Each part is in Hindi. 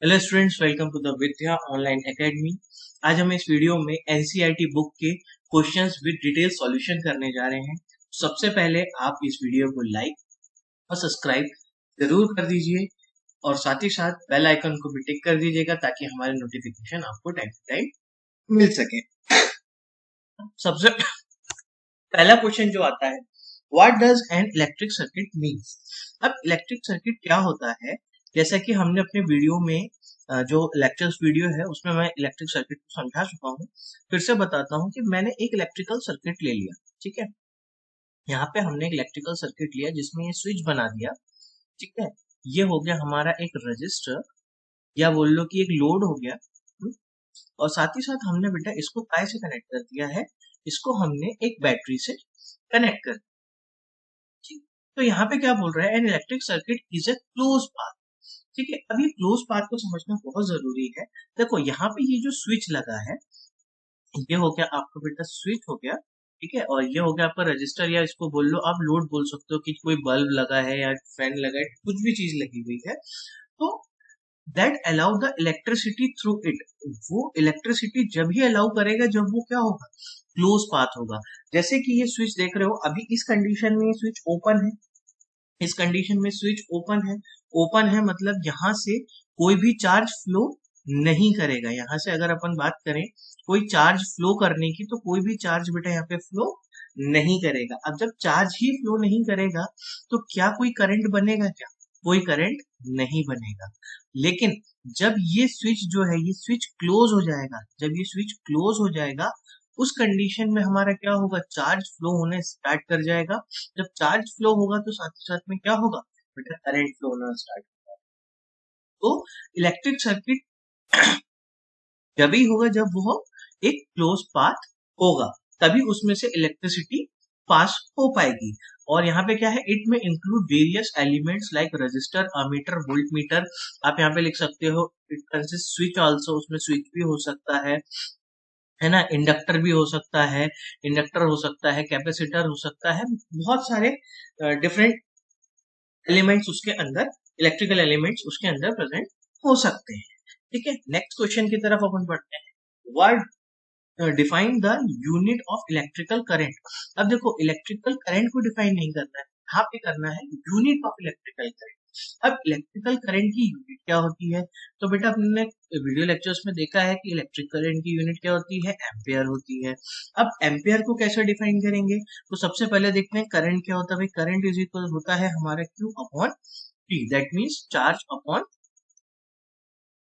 Hello students, welcome to the Vidya online academy. आज हम इस वीडियो में एनसीईआरटी बुक के क्वेश्चंस विद डिटेल सॉल्यूशन करने जा रहे हैं। सबसे पहले आप इस वीडियो को लाइक और सब्सक्राइब जरूर कर दीजिए और साथ ही साथ बेल आइकन को भी टिक कर दीजिएगा ताकि हमारे नोटिफिकेशन आपको टाइम टू टाइम मिल सके। सबसे पहला क्वेश्चन जो आता है, what does an electric circuit means. अब इलेक्ट्रिक सर्किट क्या होता है, जैसा कि हमने अपने वीडियो में जो लेक्चर्स वीडियो है उसमें मैं इलेक्ट्रिक सर्किट को समझा चुका हूँ। फिर से बताता हूँ कि मैंने एक इलेक्ट्रिकल सर्किट ले लिया, ठीक है। यहाँ पे हमने एक इलेक्ट्रिकल सर्किट लिया जिसमें ये स्विच बना दिया, ठीक है। ये हो गया हमारा एक रजिस्टर या बोल लो कि एक लोड हो गया। और साथ ही साथ हमने बेटा इसको काय से कनेक्ट कर दिया है, इसको हमने एक बैटरी से कनेक्ट कर दिया। तो यहाँ पे क्या बोल रहा है, an electric circuit is a close path. ठीक है, अब ये क्लोज पाथ को समझना बहुत जरूरी है। देखो यहाँ पे ये जो स्विच लगा है, ये हो गया आपका बेटा स्विच हो गया, ठीक है। और ये हो गया आपका रजिस्टर या इसको बोल लो आप लोड बोल सकते हो कि कोई बल्ब लगा है या फैन लगा है, कुछ भी चीज लगी हुई है। तो that allow the electricity through it, वो इलेक्ट्रिसिटी जब ही अलाउ करेगा जब वो क्या होगा, क्लोज पाथ होगा। जैसे कि ये स्विच देख रहे हो, अभी इस कंडीशन में ये स्विच ओपन है, इस कंडीशन में स्विच ओपन है। ओपन है मतलब यहाँ से कोई भी चार्ज फ्लो नहीं करेगा। यहाँ से अगर अपन बात करें कोई चार्ज फ्लो करने की, तो कोई भी चार्ज बेटा यहाँ पे फ्लो नहीं करेगा। अब जब चार्ज ही फ्लो नहीं करेगा तो क्या कोई करंट बनेगा? क्या कोई करंट नहीं बनेगा। लेकिन जब ये स्विच जो है, ये स्विच क्लोज हो जाएगा, जब ये स्विच क्लोज हो जाएगा उस कंडीशन में हमारा क्या होगा, चार्ज फ्लो होने स्टार्ट कर जाएगा। जब चार्ज फ्लो होगा तो साथ ही साथ में क्या होगा बेटा, करंट फ्लो होना स्टार्ट होगा। तो इलेक्ट्रिक सर्किट जब ही होगा जब वो एक क्लोज पाथ होगा, तभी उसमें से इलेक्ट्रिसिटी पास हो पाएगी। और यहाँ पे क्या है, इट में include various elements like register, ammeter, volt meter. आप यहाँ पे लिख सकते हो इट कंसिस्ट स्विच आल्सो, उसमें स्विच भी हो सकता है ना। इंडक्टर भी हो सकता है, इंडक्टर हो सकता है, कैपेसिटर हो सकता है, बहुत सारे डिफरेंट एलिमेंट्स उसके अंदर, इलेक्ट्रिकल एलिमेंट्स उसके अंदर प्रेजेंट हो सकते हैं। ठीक है, नेक्स्ट क्वेश्चन की तरफ अपन बढ़ते हैं। Word define the unit of electrical current. अब देखो इलेक्ट्रिकल करंट को डिफाइन नहीं करना है, यहाँ पे करना है यूनिट ऑफ इलेक्ट्रिकल करंट। अब इलेक्ट्रिकल करंट की यूनिट क्या होती है, तो बेटा हमने वीडियो लेक्चर्स में देखा है कि इलेक्ट्रिक करंट की यूनिट क्या होती है, एम्पियर होती है। अब एम्पियर को कैसे डिफाइन करेंगे, तो सबसे पहले देखते हैं करंट क्या होता है। भाई करंट इज इक्वल होता है हमारा Q upon T, that means charge upon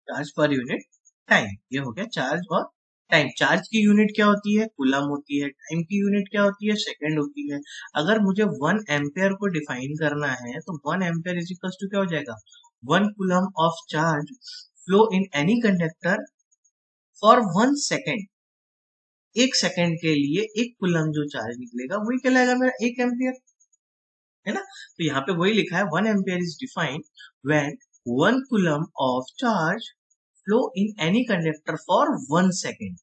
charge per unit time. ये हो गया चार्ज और टाइम। चार्ज की यूनिट क्या होती है, कूलम होती है। टाइम की यूनिट क्या होती है, सेकंड होती है। अगर मुझे 1 एम्पियर को डिफाइन करना है तो 1 एम्पियर इज इक्वल टू क्या हो जाएगा, 1 coulomb of charge flow in any conductor for 1 second. एक सेकेंड के लिए एक कूलम जो चार्ज निकलेगा वही कहलाएगा मेरा 1 एम्पियर, है ना। तो यहाँ पे वही लिखा है, 1 ampere is defined when 1 coulomb of charge flow in any conductor for 1 second.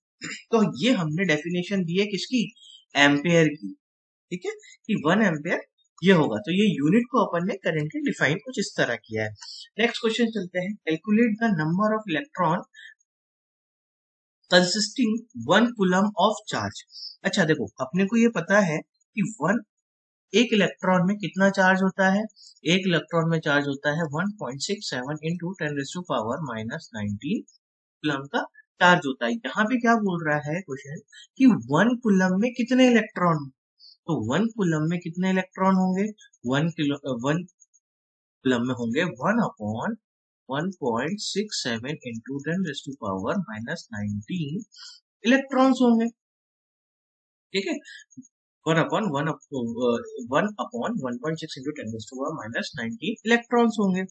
तो ये हमने डेफिनेशन दी है किसकी, एम्पेयर की। ठीक है, कि 1 एम्पेयर ये होगा। तो ये यूनिट को अपन ने करंट के डिफाइन कुछ इस तरह किया है। नेक्स्ट क्वेश्चन चलते हैं, calculate the number of electron consisting 1 coulomb of charge. अच्छा देखो अपने को ये पता है कि एक इलेक्ट्रॉन में कितना चार्ज होता है, एक इलेक्ट्रॉन में चार्ज होता है 1.67 इंटू 10⁻⁻19 कूलम का चार्ज होता है। यहाँ पे क्या बोल रहा है क्वेश्चन कि 1 कूलम में कितने इलेक्ट्रॉन, तो 1 कूलम में कितने इलेक्ट्रॉन होंगे, 1 कूलम में होंगे 1 अपॉन 1.67 इंटू 10⁻⁻19 इलेक्ट्रॉन्स होंगे। ठीक है, 1/1 इंटू 10⁻19 इलेक्ट्रॉन्स होंगे।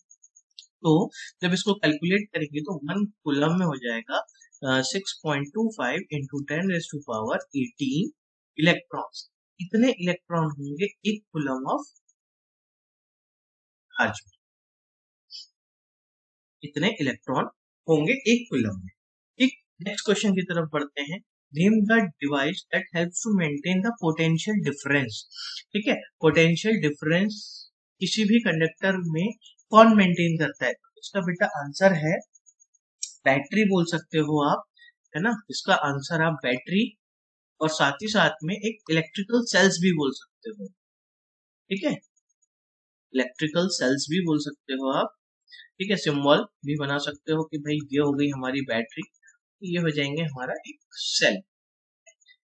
तो जब इसको कैलकुलेट करेंगे तो 1 कूलम में हो जाएगा 6.25 इंटू 10⁻18 इलेक्ट्रॉन्स। इतने इलेक्ट्रॉन होंगे एक कूलम ऑफ चार्ज में, इतने इलेक्ट्रॉन होंगे एक कूलम में। ठीक, नेक्स्ट क्वेश्चन की तरफ बढ़ते हैं। Name the device that helps to maintain the potential difference. ठीक है, पोटेंशियल डिफरेंस किसी भी कंडक्टर में कौन मेंटेन करता है, तो इसका बेटा आंसर है बैटरी बोल सकते हो आप, है ना, इसका आंसर आप बैटरी, और साथ ही साथ में एक इलेक्ट्रिकल सेल्स भी बोल सकते हो, ठीक है, इलेक्ट्रिकल सेल्स भी बोल सकते हो आप, ठीक है, सिंबल भी बना सकते हो कि भाई ये हो गई हमारी बैटरी, ये हो जाएंगे हमारा एक सेल।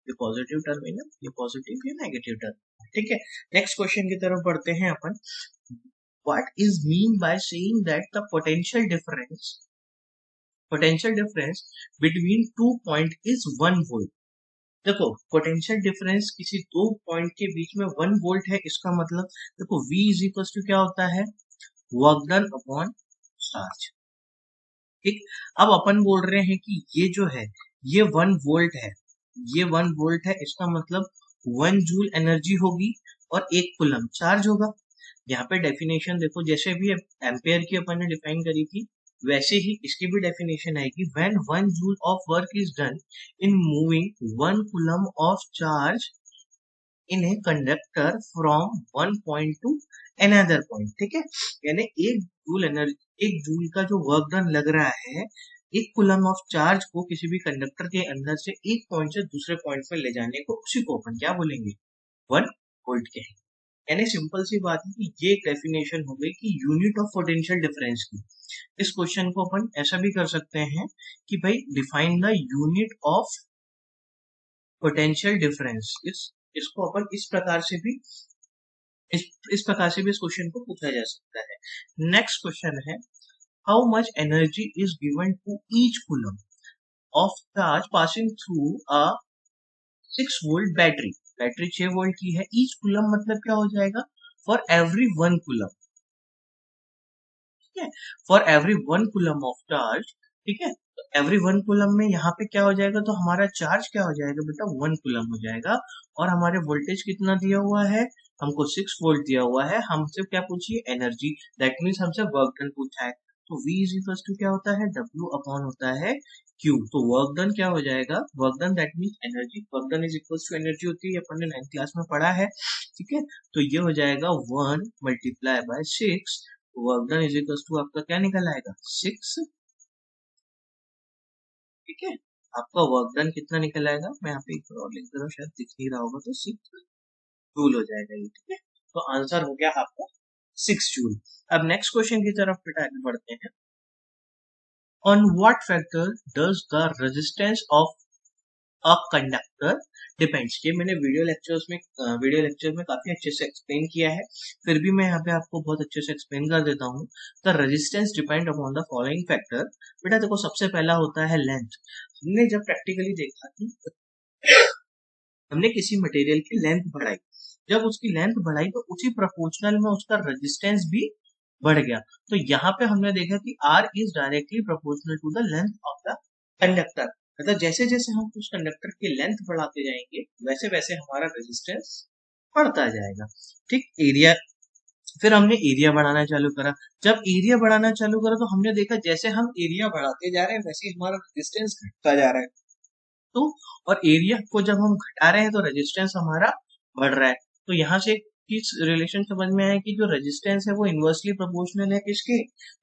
ये पॉजिटिव टर्म है ना, ये पॉजिटिव या नेगेटिव टर्म, ठीक है। नेक्स्ट क्वेश्चन की तरफ बढ़ते हैं अपन। What is mean by saying that the potential difference between two point is 1 volt. देखो, पोटेंशियल डिफरेंस किसी दो पॉइंट के बीच में 1 वोल्ट है, इसका मतलब देखो V इज इक्वल टू क्या होता है, वर्क डन अपॉन चार्ज, ठीक। अब अपन बोल रहे हैं कि ये जो है ये 1 वोल्ट है, ये 1 वोल्ट है, इसका मतलब 1 जूल एनर्जी होगी और 1 कूलम चार्ज होगा। यहाँ पे डेफिनेशन देखो, जैसे भी एम्पेयर की अपन ने डिफाइन करी थी वैसे ही इसकी भी डेफिनेशन आएगी, when 1 joule of work is done in moving 1 coulomb of charge in a conductor from one point two another point, ठीक है। यानी 1 जूल का जो वर्क डन लग रहा है 1 कूलम ऑफ चार्ज को किसी भी कंडक्टर के अंदर से एक पॉइंट से दूसरे पॉइंट में ले जाने को, उसी को अपन क्या बोलेंगे, 1 वोल्ट के। यानी सिंपल सी बात है कि ये एक डेफिनेशन हो गई कि यूनिट ऑफ पोटेंशियल डिफरेंस की। इस क्वेश्चन को अपन ऐसा भी कर सकते हैं कि भाई define the unit of potential difference, इसको अपन इस प्रकार से भी इस प्रकार से भी इस क्वेश्चन को पूछा जा सकता है। नेक्स्ट क्वेश्चन है, how much energy is given to each coulomb of charge passing through a 6 volt battery. Battery 6 volt की है, ईच कूलम मतलब क्या हो जाएगा, फॉर एवरी 1 कूलम, ठीक है, for every 1 coulomb of charge, ठीक है। तो एवरी 1 कूलम में यहाँ पे क्या हो जाएगा, तो हमारा चार्ज क्या हो जाएगा बेटा, 1 कूलम हो जाएगा, और हमारे वोल्टेज कितना दिया हुआ है, हमको 6 वोल्ट दिया हुआ है, हमसे क्या पूछिए, एनर्जी, दैट मीन्स हमसे वर्क डन पूछा है। तो V इज इक्वल टू क्या होता है, W अपॉन होता है Q। तो वर्क डन क्या हो जाएगा, work done that means energy, work done is equal to energy होती है, अपन ने 9th क्लास में पढ़ा है, ठीक है। तो ये हो जाएगा 1 multiply by 6, work done is equal to आपका क्या निकल आएगा, 6, ठीक है। आपका वर्क डन कितना निकल आएगा, मैं यहाँ पे एक बार और लिख दे रहा हूँ, शायद दिख नहीं रहा होगा, तो 6 जूल हो जाएगा ये, ठीक है। तो आंसर हो गया आपका 6 जूल। अब नेक्स्ट क्वेश्चन की तरफ बेटा आगे बढ़ते हैं। On what factor does the resistance of a conductor depends. ये मैंने वीडियो लेक्चर में काफी अच्छे से एक्सप्लेन किया है, फिर भी मैं यहाँ पे आपको बहुत अच्छे से एक्सप्लेन कर देता हूँ। The resistance depend upon the following factor. बेटा देखो, सबसे पहला होता है लेंथ। हमने जब प्रैक्टिकली देखा कि हमने किसी मटेरियल की लेंथ बढ़ाई, जब उसकी लेंथ बढ़ाई तो उसी प्रोपोर्शनल में उसका रेजिस्टेंस भी बढ़ गया। तो यहाँ पे हमने देखा कि R is directly proportional to the length of the conductor. मतलब जैसे जैसे हम उस कंडक्टर की लेंथ बढ़ाते जाएंगे वैसे वैसे हमारा रेजिस्टेंस बढ़ता जाएगा, ठीक। एरिया, फिर हमने एरिया बढ़ाना चालू करा। जब एरिया बढ़ाना चालू करा तो हमने देखा जैसे हम एरिया बढ़ाते जा रहे हैं वैसे हमारा रेजिस्टेंस घटता जा रहा है। तो और एरिया को जब हम घटा रहे हैं तो रेजिस्टेंस हमारा बढ़ रहा है। तो यहाँ से किस रिलेशन समझ में आया कि जो रेजिस्टेंस है वो इनवर्सली प्रोपोर्शनल है किसके,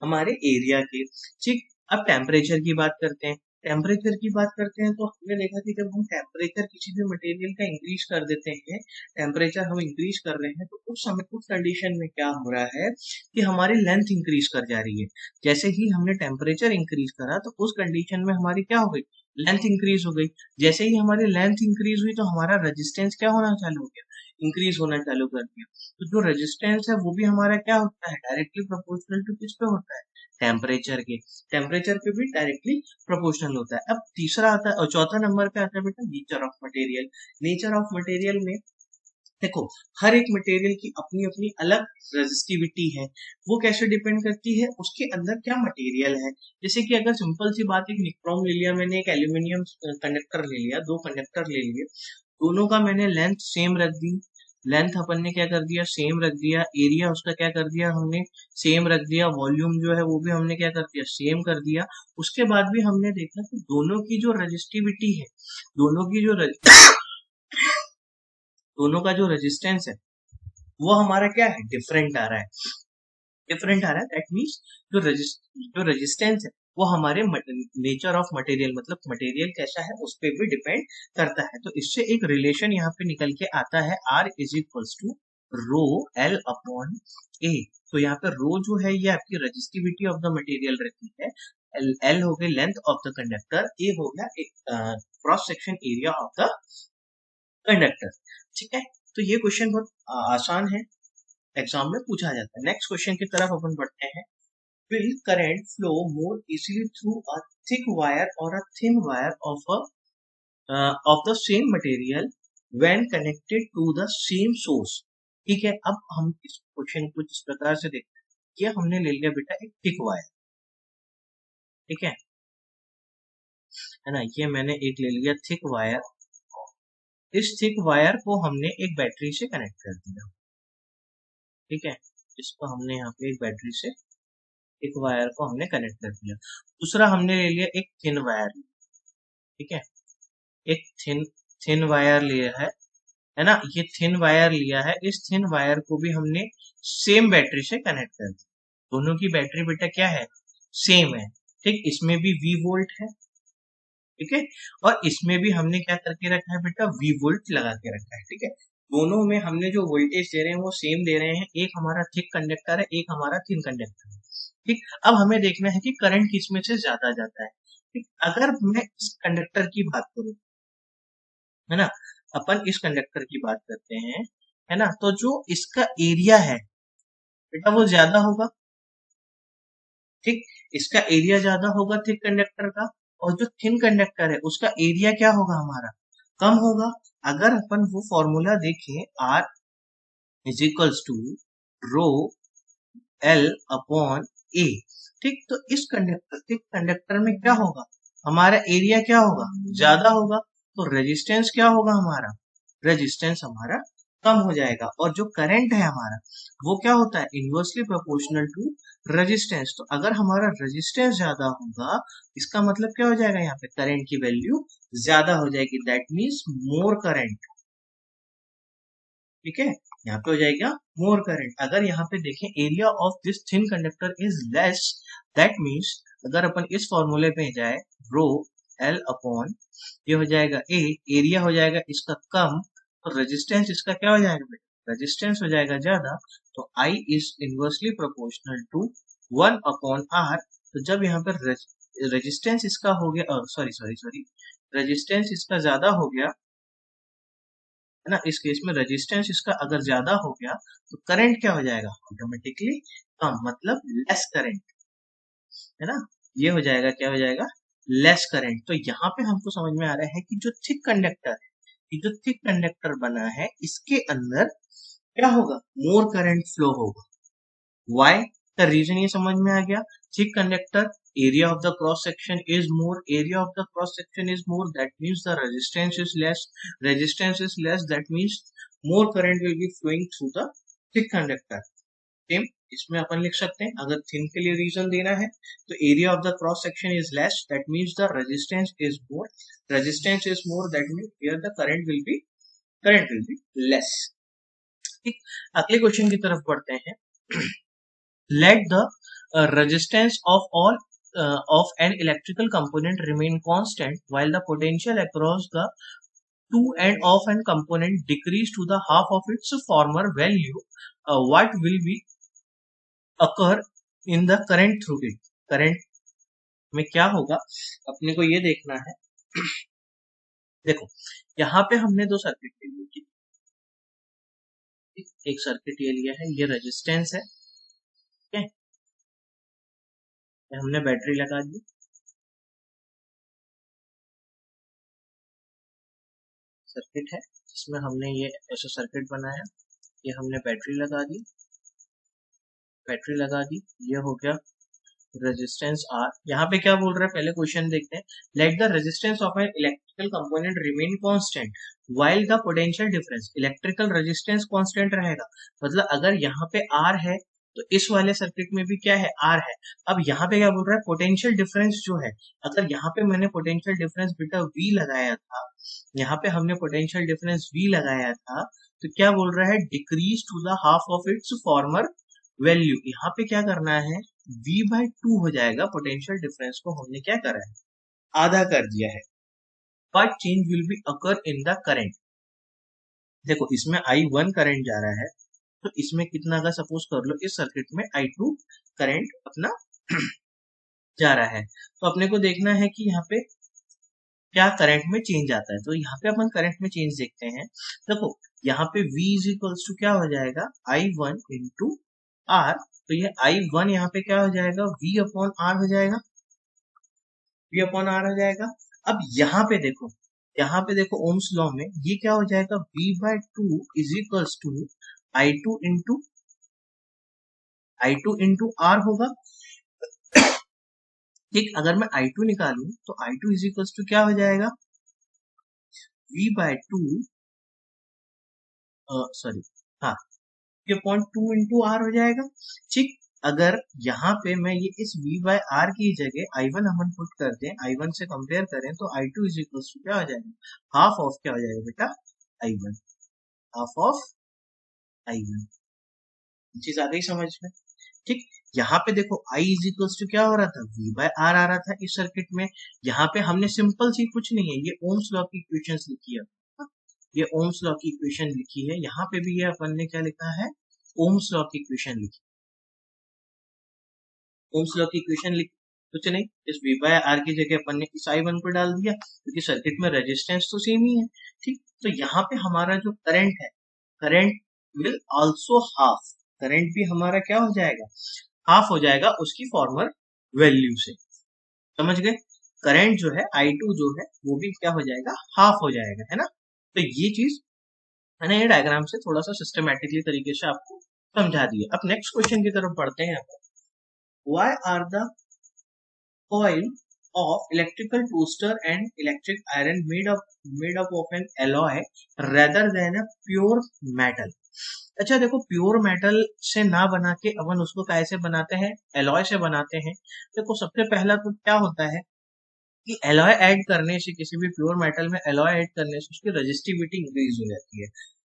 हमारे एरिया के, ठीक। अब टेम्परेचर की बात करते हैं। टेम्परेचर की बात करते हैं तो हमने देखा कि जब हम टेम्परेचर किसी भी मटेरियल का इंक्रीज कर देते हैं, टेम्परेचर हम इंक्रीज कर रहे हैं, तो उस समय उस कंडीशन में क्या हो रहा है कि हमारी लेंथ इंक्रीज कर जा रही है। जैसे ही हमने टेम्परेचर इंक्रीज करा तो उस कंडीशन में हमारी क्या हो गई, लेंथ इंक्रीज हो गई। जैसे ही हमारी लेंथ इंक्रीज हुई तो हमारा रेजिस्टेंस क्या होना चालू हो गया, इंक्रीज होना चालू कर दिया। तो जो रेजिस्टेंस है वो भी हमारा क्या होता है, डायरेक्टली प्रोपोर्शनल टू किस पे होता है, टेम्परेचर के। टेम्परेचर पे भी डायरेक्टली प्रोपोर्शनल होता है। अब तीसरा आता है और चौथा नंबर पे आता है बेटा nature of material. Nature of material में देखो, हर एक मटेरियल की अपनी अपनी अलग रेजिस्टिविटी है। वो कैसे डिपेंड करती है, उसके अंदर क्या मटेरियल है। जैसे कि अगर सिंपल सी बात, एक निक्रोम ले लिया मैंने, एक एल्यूमिनियम कंडक्टर ले लिया, दो कंडक्टर ले लिए, दोनों का मैंने लेंथ सेम रख दी। लेंथ अपन ने क्या कर दिया, सेम रख दिया। एरिया उसका क्या कर दिया हमने, सेम रख दिया। वॉल्यूम जो है वो भी हमने क्या कर दिया, सेम कर दिया। उसके बाद भी हमने देखा कि दोनों की जो रजिस्टिविटी है, दोनों की जो दोनों का जो रेजिस्टेंस है वो हमारा क्या है, डिफरेंट आ रहा है। डिफरेंट आ रहा है दैट मीन्स जो रेजिस्टेंस है वो हमारे नेचर ऑफ मटेरियल मतलब मटेरियल कैसा है उस पर भी डिपेंड करता है। तो इससे एक रिलेशन यहाँ पे निकल के आता है R is equals to rho L upon A. तो यहाँ पे रो जो है ये आपकी रेजिस्टिविटी ऑफ द मटेरियल रहती है, एल हो गई लेंथ ऑफ द कंडक्टर, ए हो गया cross section area of the conductor. ठीक है, तो ये क्वेश्चन बहुत आसान है, एग्जाम में पूछा जाता है। नेक्स्ट क्वेश्चन की तरफ अपन बढ़ते हैं। Will current flow more easily through a thick wire or a thin wire of the same material when connected to the same source? ठीक है, अब हम इस क्वेश्चन को इस प्रकार से देखते हैं। ये हमने ले लिया बेटा एक थिक वायर, ठीक है ना, ये मैंने एक ले लिया थिक वायर। इस थिक वायर को हमने एक बैटरी से कनेक्ट कर दिया, ठीक है, इसको हमने यहाँ पे एक बैटरी से एक वायर को हमने कनेक्ट कर दिया। दूसरा हमने ले लिया एक थिन वायर, ठीक है, एक थिन वायर लिया है ना, ये थिन वायर लिया है। इस थिन वायर को भी हमने सेम बैटरी से कनेक्ट कर दिया। दोनों की बैटरी बेटा क्या है, सेम है, ठीक, इसमें भी V वोल्ट है, ठीक है, और इसमें भी हमने क्या करके रखा है बेटा, V वोल्ट लगा के रखा है, ठीक है। दोनों में हमने जो वोल्टेज दे रहे हैं वो सेम दे रहे हैं, एक हमारा थिक कंडक्टर है, एक हमारा थिन कंडक्टर है, ठीक। अब हमें देखना है कि करंट किसमें से ज्यादा जाता है, ठीक। अगर मैं इस कंडक्टर की बात करूं, है ना, अपन इस कंडक्टर की बात करते हैं, है ना, तो जो इसका एरिया है बेटा वो ज्यादा होगा, ठीक, इसका एरिया ज्यादा होगा थिक कंडक्टर का, और जो थिन कंडक्टर है उसका एरिया क्या होगा हमारा, कम होगा। अगर अपन वो फॉर्मूला देखें, R is equals to rho L upon A, ठीक, तो इस कंडक्टर में क्या होगा, हमारा एरिया क्या होगा, ज्यादा होगा, तो रेजिस्टेंस क्या होगा हमारा, रेजिस्टेंस हमारा कम हो जाएगा। और जो करंट है हमारा वो क्या होता है, इनवर्सली प्रोपोर्शनल टू रेजिस्टेंस। तो अगर हमारा रेजिस्टेंस ज्यादा होगा, इसका मतलब क्या हो जाएगा, यहाँ पे करंट की वैल्यू ज्यादा हो जाएगी, दैट मीन्स मोर करंट, ठीक है, यहाँ पे हो जाएगा मोर करंट। अगर यहाँ पे देखें area of this thin conductor is less, that means अगर अपन इस फॉर्मूले पे जाए, रो एल अपॉन ये हो जाएगा ए, एरिया हो जाएगा इसका कम, तो रेजिस्टेंस इसका क्या हो जाएगा बेटा, रेजिस्टेंस हो जाएगा ज्यादा, तो I is inversely proportional to 1 upon R. तो जब यहाँ पर रेजिस्टेंस इसका हो गया, सॉरी रेजिस्टेंस इसका ज्यादा हो गया, है ना, इस केस में रेजिस्टेंस इसका अगर ज्यादा हो गया तो करंट क्या हो जाएगा, ऑटोमेटिकली कम, मतलब लेस करंट, है ना, ये हो जाएगा, क्या हो जाएगा, लेस करंट। तो यहाँ पे हमको समझ में आ रहा है कि जो थिक कंडक्टर है, ये जो थिक कंडक्टर बना है इसके अंदर क्या होगा, मोर करंट फ्लो होगा। वाई का रीजन ये समझ में आ गया, thick conductor, area of the cross section is more, area of the cross section is more, that means the resistance is less, resistance is less, that means more current will be flowing through the thick conductor। Same इसमें अपन लिख सकते हैं, अगर थिन के लिए रीजन देना है तो area of the cross section is less, that means the resistance is more, resistance is more, that means here the current will be less, ठीक। अगले क्वेश्चन की तरफ बढ़ते हैं। Let the resistance of all of an electrical component remain constant while the potential across the two end of an component decrease to the half of its former value. What will be occur in the current through it? Current में क्या होगा अपने को ये देखना है। देखो यहाँ पे हमने दो सर्किट ले ली, एक सर्किट ये लिया है, ये रेजिस्टेंस है, ठीक है, हमने बैटरी लगा दी, सर्किट है इसमें हमने ये ऐसा सर्किट बनाया, ये हमने बैटरी लगा दी, ये हो गया रेजिस्टेंस R। यहाँ पे क्या बोल रहा है, पहले क्वेश्चन देखते हैं। Let the resistance of an electrical component remain constant while the potential difference, electrical resistance constant रहेगा, मतलब अगर यहाँ पे R है तो इस वाले सर्किट में भी क्या है, R है। अब यहाँ पे क्या बोल रहा है, पोटेंशियल डिफरेंस जो है, अगर यहाँ पे मैंने पोटेंशियल डिफरेंस बेटा V लगाया था, यहाँ पे हमने पोटेंशियल डिफरेंस V लगाया था, तो क्या बोल रहा है, decrease to the half of its former value. यहाँ पे क्या करना है, V/2 हो जाएगा। पोटेंशियल डिफरेंस को हमने क्या करा है, आधा कर दिया है। But change will be occur in the current. देखो इसमें I1 करंट जा रहा है, तो इसमें कितना का सपोज कर लो, इस सर्किट में I2 करंट अपना जा रहा है। तो अपने को देखना है कि यहाँ पे क्या करंट में चेंज आता है। तो यहाँ पे अपन करंट में चेंज देखते हैं। देखो यहाँ पे V इज इक्वल्स टू क्या हो जाएगा, I1 इंटू R। तो ये I1 यहाँ पे क्या हो जाएगा, V अपॉन R हो जाएगा, V अपॉन R हो जाएगा। अब यहाँ पे देखो ओम्स लॉ में ये क्या हो जाएगा, V/2 is equals to I2 into R होगा। ठीक, अगर मैं I2 निकालूं तो I2 इज इक्वल्स टू क्या हो जाएगा, V/2 सॉरी हाँ ये 0.2 इंटू आर हो जाएगा। ठीक, अगर यहाँ पे मैं ये इस V/R की जगह I1 हम पुट कर दें, I1 से कंपेयर करें, तो I2 इज इक्वल टू क्या हो जाएगा, हाफ ऑफ क्या हो जाएगा बेटा, I1, हाफ ऑफ I1। चीज आ गई समझ में। ठीक, यहाँ पे देखो I इज इक्वल टू क्या हो रहा था, V/R आ रहा था इस सर्किट में। यहाँ पे हमने सिंपल सी कुछ नहीं है, ये ओम्स लॉ की इक्वेशंस लिखी है, ये ओम्स लॉ की इक्वेशन लिखी है। यहाँ पे भी ये अपन ने क्या लिखा है, ओम्स लॉ की इक्वेशन लिखी। ओम्स लॉ की इक्वेशन लिखी, कुछ नहीं, इस V/R की जगह अपन ने इस I1 को डाल दिया, क्योंकि सर्किट में रेजिस्टेंस तो सेम ही है। ठीक, तो यहाँ पे हमारा जो करंट है, current will also half, current भी हमारा क्या हो जाएगा, हाफ हो जाएगा उसकी फॉर्मर वैल्यू से। समझ गए, करंट जो है I2 जो है वो भी क्या हो जाएगा, हाफ हो जाएगा, है ना। तो ये चीज मैंने ये डायग्राम से थोड़ा सा सिस्टमैटिकली तरीके से आपको समझा दिया। अब नेक्स्ट क्वेश्चन की तरफ बढ़ते हैं। Why are the coil of electrical toaster and electric iron made up of an alloy rather than a pure metal? अच्छा देखो, प्योर मेटल से ना बना के अपन उसको कैसे बनाते हैं, एलॉय से बनाते हैं। देखो सबसे पहला तो क्या होता है कि एलॉय ऐड करने से, किसी भी प्योर मेटल में एलॉय ऐड करने से उसकी रेजिस्टिविटी इंक्रीज हो जाती है।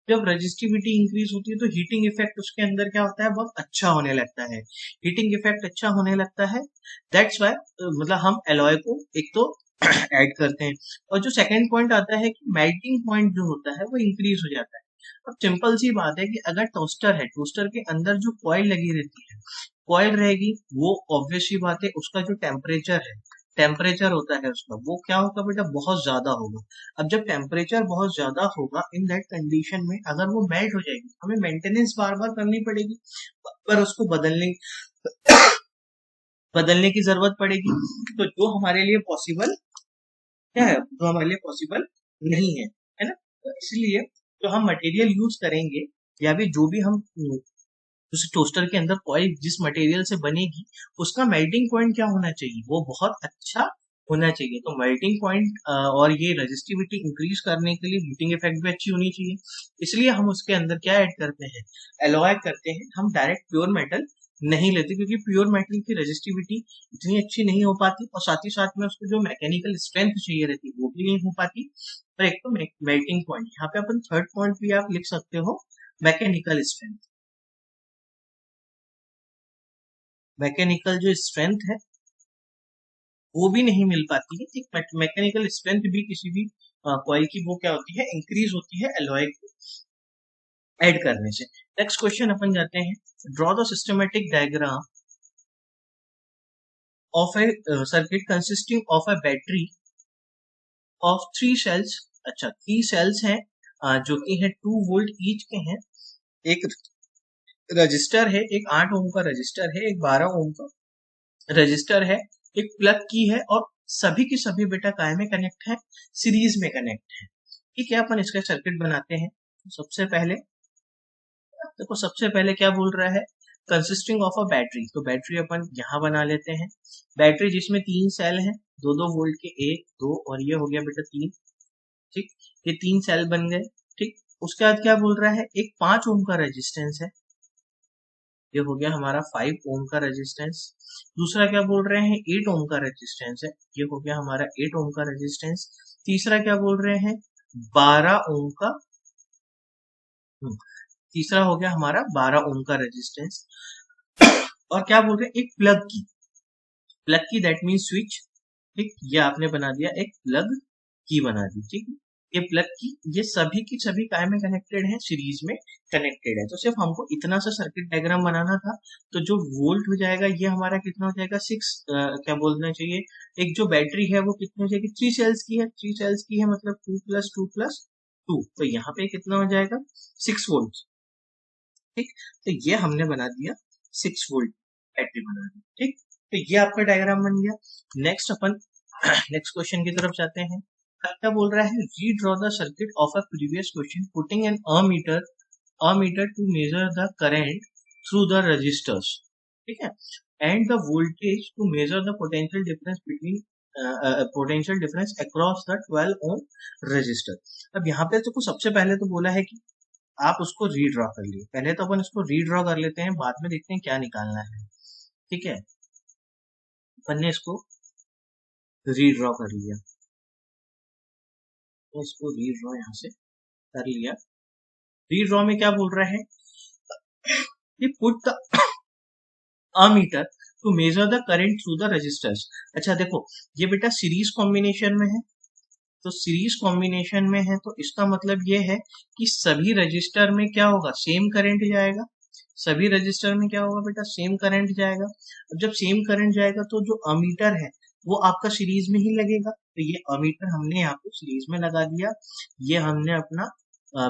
जब रेजिस्टिविटी इंक्रीज होती है तो हीटिंग इफेक्ट उसके अंदर क्या होता है, बहुत अच्छा होने लगता है। हीटिंग इफेक्ट अच्छा होने लगता है, दैट्स वाई मतलब हम एलॉय को एक तो ऐड करते हैं। और जो सेकंड पॉइंट आता है कि मेल्टिंग पॉइंट जो होता है वो इंक्रीज हो जाता है। अब सिंपल सी बात है कि अगर टोस्टर है, टोस्टर के अंदर जो कॉइल लगी रहती है, कॉइल रहेगी, वो ऑब्वियस सी बात है उसका जो टेम्परेचर है, टेम्परेचर होता है उसका, वो क्या होगा बेटा, बहुत ज्यादा होगा। अब जब टेम्परेचर बहुत ज्यादा होगा, इन दैट कंडीशन में अगर वो मेल्ट हो जाएगी, हमें मेंटेनेंस बार बार करनी पड़ेगी, पर उसको बदलने की जरूरत पड़ेगी। तो जो हमारे लिए पॉसिबल क्या है, जो हमारे लिए पॉसिबल नहीं है ना। तो इसलिए जो हम मटेरियल यूज करेंगे, या भी जो भी हम उस टोस्टर के अंदर कॉइल जिस मटेरियल से बनेगी, उसका मेल्टिंग पॉइंट क्या होना चाहिए, वो बहुत अच्छा होना चाहिए। तो मेल्टिंग पॉइंट और ये रेजिस्टिविटी इंक्रीज करने के लिए हीटिंग इफेक्ट भी अच्छी होनी चाहिए। इसलिए हम उसके अंदर क्या ऐड करते हैं, एलॉय करते हैं। हम डायरेक्ट प्योर मेटल नहीं लेते, क्योंकि प्योर मेटल की रेजिस्टिविटी इतनी अच्छी नहीं हो पाती, और साथ ही साथ में उसको जो मैकेनिकल स्ट्रेंथ चाहिए रहती है वो भी नहीं हो पाती। और एक तो मेल्टिंग पॉइंट, यहाँ पे अपन थर्ड पॉइंट भी आप लिख सकते हो, मैकेनिकल स्ट्रेंथ। मैकेनिकल जो स्ट्रेंथ है वो भी नहीं मिल पाती है। एक मैकेनिकल स्ट्रेंथ भी किसी भी कॉइल की वो क्या होती है, इंक्रीज होती है एलॉय को ऐड करने से। नेक्स्ट क्वेश्चन अपन जाते हैं, draw the systematic diagram of a circuit consisting of a battery of 3 cells. अच्छा 3 सेल्स हैं जो कि है 2 वोल्ट ईच के हैं। एक रजिस्टर है, एक 8 ओम का रजिस्टर है, एक 12 ओम का रजिस्टर है, एक प्लग की है, और सभी की सभी बेटा काय में कनेक्ट है, सीरीज में कनेक्ट है। ठीक है, अपन इसका सर्किट बनाते हैं। सबसे पहले देखो, सबसे पहले क्या बोल रहा है, कंसिस्टिंग ऑफ अ बैटरी। तो बैटरी अपन यहाँ बना लेते हैं, बैटरी जिसमें 3 सेल हैं, 2-2 वोल्ट के, 1 2 और ये हो गया बेटा 3। ठीक, ये 3 सेल बन गए। ठीक, उसके बाद क्या बोल रहा है, एक 5 ओम का रेजिस्टेंस है, ये हो गया हमारा 5 ओम का रेजिस्टेंस। दूसरा क्या बोल रहे हैं, 8 ओम का रेजिस्टेंस है, ये हो गया हमारा 8 ओम का रेजिस्टेंस। तीसरा क्या बोल रहे हैं, 12 ओम का, तीसरा हो गया हमारा 12 ओम का रेजिस्टेंस। और क्या बोल रहे हैं, एक प्लग की दैट मीन स्विच। ठीक, ये आपने बना दिया एक प्लग की बना दी। ठीक, ये प्लग की, ये सभी की सभी काय में कनेक्टेड है, सीरीज में कनेक्टेड है। तो सिर्फ हमको इतना सा सर्किट डायग्राम बनाना था। तो जो वोल्ट हो जाएगा ये हमारा कितना हो जाएगा, सिक्स, क्या बोलना चाहिए, एक जो बैटरी है वो कितनी हो जाएगी, 3 सेल्स की है, 3 सेल्स की है, मतलब 2 + 2 + 2, तो यहाँ पे कितना हो जाएगा, 6 वोल्ट। ठीक, तो ये हमने बना दिया 6 वोल्ट बैटरी बना दी। ठीक, तो ये आपका डायग्राम बन गया। नेक्स्ट अपन नेक्स्ट क्वेश्चन की तरफ जाते हैं। क्या बोल रहा है, redraw the circuit of a previous question putting an ammeter to measure the current through the resistors. ठीक है, and the voltage to measure the potential difference across the 12 ohm resistor. अब यहाँ पे तो कुछ सबसे पहले तो बोला है कि आप उसको रीड्रॉ कर लिए। पहले तो अपन इसको रीड्रॉ कर लेते हैं, बाद में देखते हैं क्या निकालना है। ठीक है, अपन ने इसको रीड्रॉ कर लिया, तो इसको रीड्रॉ यहाँ से कर लिया। रीड्रॉ में क्या बोल रहा है, ये put the ammeter to measure the current through the resistors. अच्छा देखो, ये बेटा सीरीज कॉम्बिनेशन में है, तो सीरीज कॉम्बिनेशन में है तो इसका मतलब ये है कि सभी रजिस्टर में क्या होगा, सेम करंट जाएगा। सभी रजिस्टर में क्या होगा बेटा, सेम करंट जाएगा। अब जब सेम करंट जाएगा तो जो अमीटर है वो आपका सीरीज में ही लगेगा। तो ये अमीटर हमने यहाँ पे सीरीज में लगा दिया। ये हमने अपना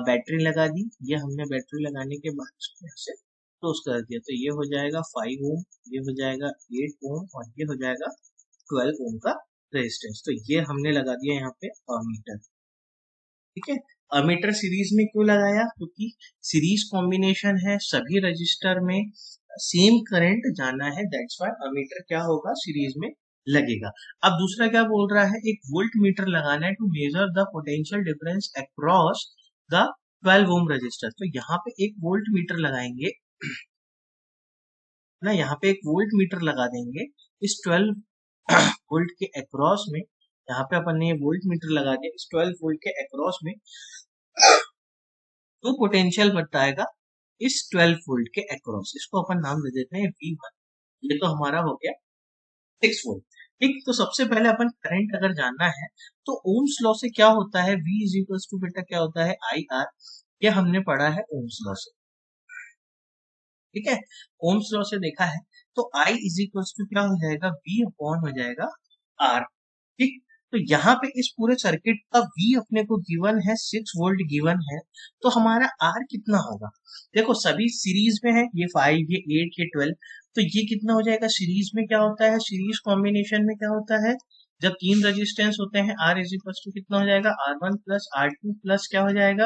बैटरी लगा दी। ये हमने बैटरी लगाने के बाद इसको यहाँ से क्लोज कर दिया। तो ये हो जाएगा 5 ओम, ये हो जाएगा 8 ओम, और ये हो जाएगा 12 ओम का रेजिस्टेंस। तो ये हमने लगा दिया यहाँ पे अमीटर। ठीक है, अमीटर सीरीज में क्यों लगाया, क्योंकि सीरीज कॉम्बिनेशन है, सभी रजिस्टर में सेम करंट जाना है, दैट्स व्हाई अमीटर क्या होगा, सीरीज में लगेगा। अब दूसरा क्या बोल रहा है, एक वोल्ट मीटर लगाना है to measure the potential difference across the 12 ohm resistor. तो यहाँ पे एक वोल्ट मीटर लगाएंगे ना, यहाँ पे एक वोल्ट मीटर लगा देंगे इस 12 वोल्ट के अक्रॉस में। यहाँ पे अपन ने वोल्ट मीटर लगा दिया इस 12 वोल्ट के अक्रॉस में, तो पोटेंशियल बताएगा इस 12 वोल्ट के अक्रॉस। इसको अपन नाम दे देते हैं V1। ये तो हमारा हो गया 6 वोल्ट। ठीक, तो सबसे पहले अपन करंट अगर जानना है तो ओम्स लॉ से क्या होता है, V इज इक्वल्स टू बेटा क्या होता है, IR। ये हमने पढ़ा है ओम्स लॉ से। ठीक है, ओम्स लॉ से देखा है, तो I इज इक्वल्स टू क्या हो जाएगा, V अपॉन हो जाएगा R। ठीक, तो यहाँ पे इस पूरे सर्किट का V अपने को गिवन है, 6 वोल्ट गिवन है, तो हमारा R कितना होगा। देखो सभी सीरीज में है, ये 5, ये 8, ये 12, तो ये कितना हो जाएगा, सीरीज में क्या होता है, सीरीज कॉम्बिनेशन में क्या होता है, जब 3 रेजिस्टेंस होते हैं, R इज इक्वल टू कितना हो जाएगा, R1 + R2 + क्या हो जाएगा,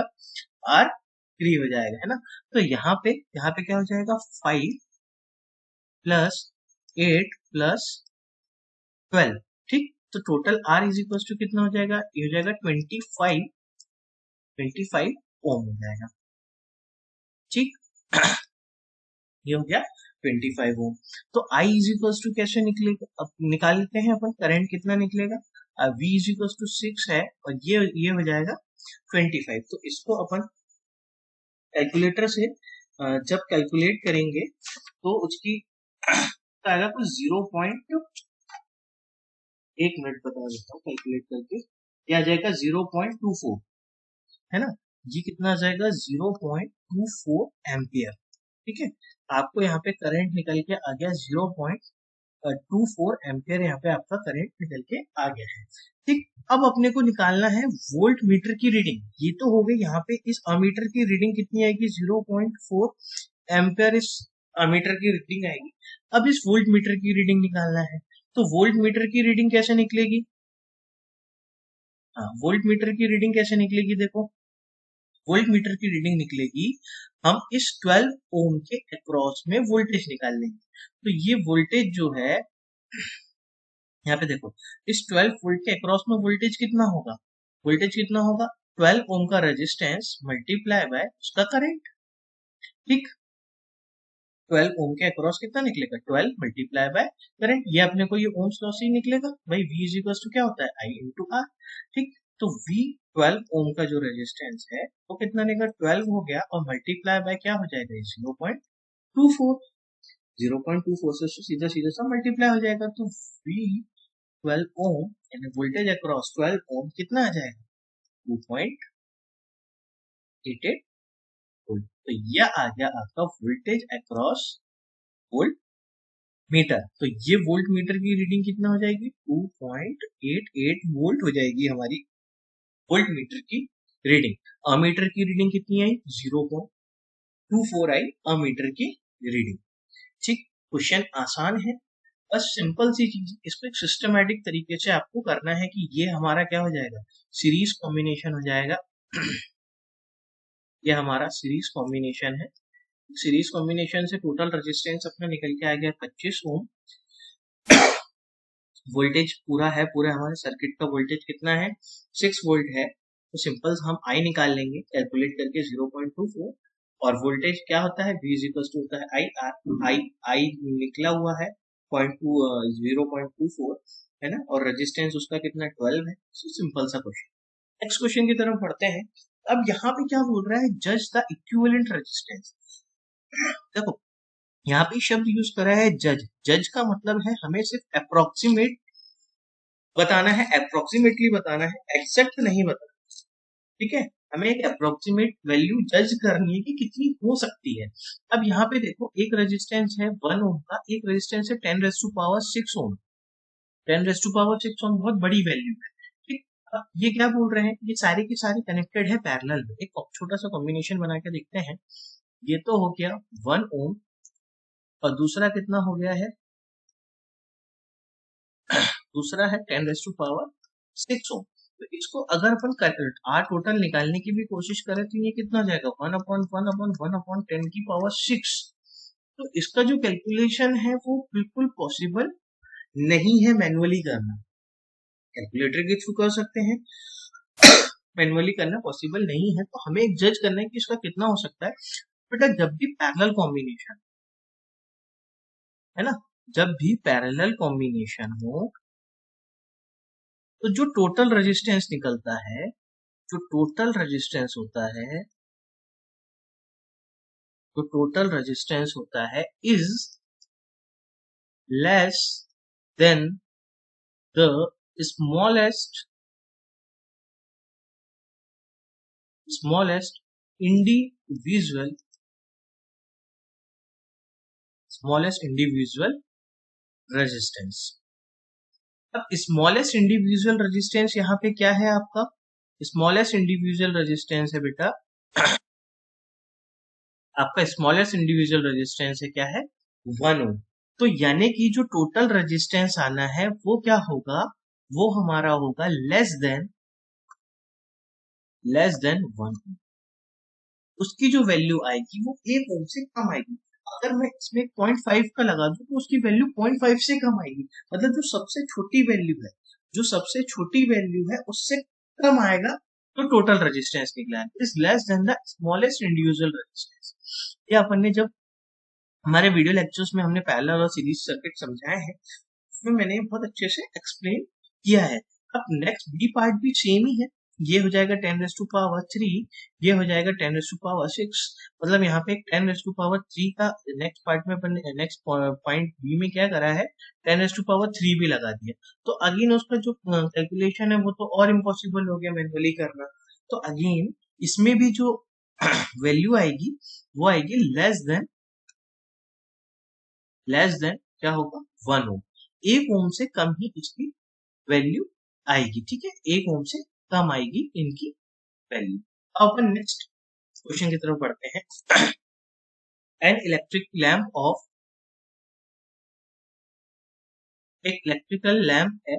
R3 हो जाएगा, है ना। तो यहाँ पे क्या हो जाएगा, 5 + 8 + 12। ठीक, तो total R is equal to कितना हो जाएगा, ये हो जाएगा 25 ओम हो जाएगा। ठीक, ये हो गया 25 ओम। तो I इज इक्वल टू कैसे निकलेगा, अब निकाल लेते हैं अपन, करंट कितना निकलेगा, V इज इक्वल टू 6 है, और ये हो जाएगा 25। तो इसको अपन कैलकुलेटर से जब कैलकुलेट करेंगे तो उसकी आएगा कुछ 1 मिनट बता देता हूँ कैलकुलेट करके, क्या आ जाएगा 0.24, है ना। ये कितना आ जाएगा, 0.24 एम्पियर। ठीक है, आपको यहाँ पे करंट निकल के आ गया 0.24 एम्पियर, यहाँ पे आपका करंट निकल के आ गया है। ठीक, अब अपने को निकालना है वोल्ट मीटर की रीडिंग। ये तो हो गई, यहाँ पे इस अमीटर की रीडिंग कितनी आएगी, 0.4 एम्पियर इस अमीटर की रीडिंग आएगी। अब इस वोल्ट मीटर की रीडिंग निकालना है, तो वोल्ट मीटर की रीडिंग कैसे निकलेगी, हाँ वोल्ट मीटर की रीडिंग कैसे निकलेगी, देखो वोल्ट मीटर की रीडिंग निकलेगी, हम इस 12 ओम के अक्रॉस में वोल्टेज निकाल लेंगे। तो ये वोल्टेज जो है, यहाँ पे देखो, इस 12 वोल्ट के अक्रॉस में वोल्टेज कितना होगा, 12 ओम का रेजिस्टेंस मल्टीप्लाई बाय उसका करंट। ठीक, 12 ओम के अक्रॉस कितना निकलेगा, 12 मल्टीप्लाई बाय करंट। ये अपने को ये ओम्स लॉ से ही निकलेगा भाई, V इज इक्वल टू क्या होता है, I इंटू R। ठीक, तो V 12 ओम का जो रेजिस्टेंस है वो कितना निकलेगा, 12 हो गया, और मल्टीप्लाई बाय क्या हो जाएगा, 0.24। 0.24 से सीधा सीधा सा मल्टीप्लाई हो जाएगा, तो V12 ओम यानी वोल्टेज अक्रॉस 12 ओम कितना आ जाएगा 2.88 वोल्ट। तो यह आ गया आपका वोल्टेज अक्रॉस वोल्ट मीटर। तो ये वोल्ट मीटर की रीडिंग कितना हो जाएगी 2.88 वोल्ट हो जाएगी हमारी वोल्ट मीटर की रीडिंग। अमीटर की रीडिंग कितनी आई 0.24 आई अमीटर की रीडिंग। ठीक, क्वेश्चन आसान है, बस सिंपल सी चीज, इसको एक सिस्टमैटिक तरीके से आपको करना है कि ये हमारा क्या हो जाएगा सीरीज कॉम्बिनेशन हो जाएगा। ये हमारा सीरीज कॉम्बिनेशन है। सीरीज कॉम्बिनेशन से टोटल रेजिस्टेंस अपना निकल के आ गया 25 ओम। वोल्टेज पूरा है, पूरे हमारे सर्किट का वोल्टेज कितना है 6 वोल्ट है, तो सिंपल हम आई निकाल लेंगे कैलकुलेट करके 0.24। और वोल्टेज क्या होता है V होता है आई आर, आई निकला हुआ है 0.24 है ना, और रेजिस्टेंस उसका कितना 12 है। सिंपल सा क्वेश्चन। नेक्स्ट क्वेश्चन की तरफ बढ़ते हैं। अब यहाँ पे क्या बोल रहा है जज द इक्विवेलेंट रेजिस्टेंस। देखो यहाँ पे शब्द यूज करा है जज। जज का मतलब है हमें सिर्फ अप्रोक्सीमेट बताना है, अप्रोक्सीमेटली बताना है, एक्सेप्ट नहीं बताना, ठीक है। हमें एक अप्रोक्सीमेट वैल्यू जज करनी है कि कितनी हो सकती है। अब यहाँ पे देखो एक रेजिस्टेंस है 1 ओम का, एक रेजिस्टेंस है 10⁻6 ओम। 10⁻6 ओम बहुत बड़ी वैल्यू है, ठीक। अब ये क्या बोल रहे हैं, ये सारे के सारे कनेक्टेड है पैरेलल में। एक छोटा सा कॉम्बिनेशन बना के देखते हैं। ये तो हो गया 1 ओम और दूसरा कितना हो गया है, दूसरा है 10⁻6 ओम। तो इसको अगर अपन आर टोटल निकालने की भी कोशिश करें तो ये कितना हो जाएगा 1/1/1/10⁻6। तो इसका जो कैलकुलेशन है वो बिल्कुल पॉसिबल नहीं है मैनुअली करना। कैलकुलेटर के थ्रू कर सकते हैं, मैनुअली करना पॉसिबल नहीं है। तो हमें एक जज करना है कि इसका कितना हो सकता है। बेटा जब भी पैरेलल कॉम्बिनेशन है ना, जब भी पैरेलल कॉम्बिनेशन हो तो जो टोटल रेजिस्टेंस निकलता है, जो टोटल रेजिस्टेंस होता है, तो टोटल रेजिस्टेंस होता है is less than the smallest individual resistance. अब स्मॉलेस्ट इंडिविजुअल रेजिस्टेंस यहाँ पे क्या है आपका, स्मॉलेस्ट इंडिविजुअल रेजिस्टेंस है बेटा आपका, स्मॉलेस्ट इंडिविजुअल रेजिस्टेंस है क्या है 1 ओम। तो यानी कि जो टोटल रेजिस्टेंस आना है वो क्या होगा, वो हमारा होगा लेस देन 1 ओम। उसकी जो वैल्यू आएगी वो 1 ओम से कम आएगी। अगर मैं इसमें 0.5 का लगा दूं तो उसकी वैल्यू 0.5 से कम आएगी। मतलब जो सबसे छोटी वैल्यू है, जो सबसे छोटी वैल्यू है उससे कम आएगा तो टोटल रेजिस्टेंस निकला है is less than the smallest individual resistance. ये अपन ने जब हमारे वीडियो लेक्चर्स में हमने पैरेलल और सीरीज सर्किट समझाए हैं उसमें मैंने बहुत अच्छे से एक्सप्लेन किया है। अब नेक्स्ट बी पार्ट भी सेम ही है, ये हो जाएगा 10⁻3, ये हो जाएगा 10⁻6। मतलब यहाँ पे 10⁻3 का नेक्स्ट पार्ट में अपन नेक्स्ट पॉइंट बी में क्या करा है 10⁻3 भी लगा दिया। तो अगेन उसका जो कैलकुलेशन है वो तो और इम्पॉसिबल हो गया मैनुअली करना। तो अगेन इसमें भी जो वैल्यू आएगी वो आएगी लेस देन क्या होगा 1 ओम। 1 ओम से कम ही इसकी वैल्यू आएगी, ठीक है, 1 ओम से कम आएगी इनकी वैल्यू। अब अपन नेक्स्ट क्वेश्चन की तरफ बढ़ते हैं। एन इलेक्ट्रिक लैम्प ऑफ, एक इलेक्ट्रिकल लैम्प है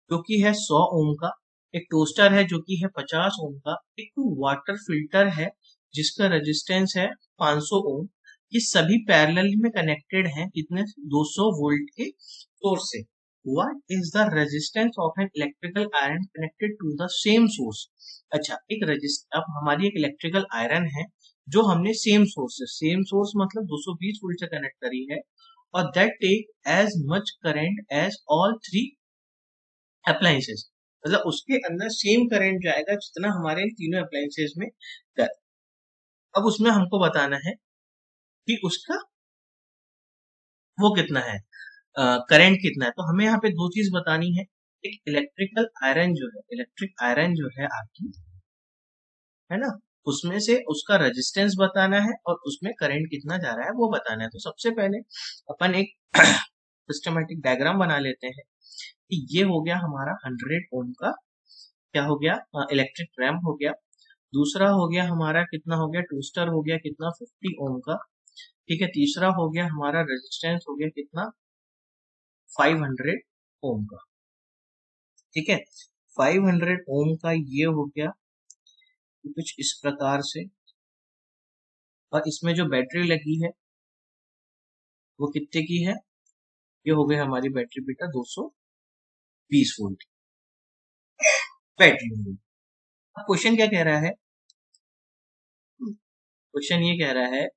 जो कि है 100 ओम का, एक टोस्टर है जो कि है 50 ओम का, एक वाटर फिल्टर है जिसका रेजिस्टेंस है 500 ओम। ये सभी पैरेलल में कनेक्टेड हैं कितने 200 वोल्ट के सोर्स से। What is the resistance of an electrical iron connected to the same source. अच्छा एक अब हमारी एक इलेक्ट्रिकल आयरन है जो हमने सेम सोर्स मतलब 220 वोल्ट से कनेक्ट करी है, और that take as much current as all 3 appliances. मतलब उसके अंदर सेम करंट जाएगा जितना हमारे तीनों अप्लायंसेस में कर। अब उसमें हमको बताना है कि उसका वो कितना है, करंट कितना है। तो हमें यहाँ पे दो चीज बतानी है, एक इलेक्ट्रिकल आयरन जो है, इलेक्ट्रिक आयरन जो है आपकी, है ना, उसमें से उसका रेजिस्टेंस बताना है और उसमें करंट कितना जा रहा है वो बताना है। तो सबसे पहले अपन एक सिस्टमेटिक डायग्राम बना लेते हैं कि ये हो गया हमारा 100 ओम का क्या हो गया, इलेक्ट्रिक रैम्प हो गया। दूसरा हो गया हमारा कितना हो गया, टूस्टर हो गया कितना, 50 ओम का। ठीक है, तीसरा हो गया हमारा रेजिस्टेंस हो गया कितना, 500 ओम का। ठीक है, 500 ओम का ये हो गया कुछ इस प्रकार से। और इसमें जो बैटरी लगी है वो कितने की है, ये हो गई हमारी बैटरी बेटा 220 वोल्ट बैटरी होगी। अब क्वेश्चन क्या कह रहा है, क्वेश्चन ये कह रहा है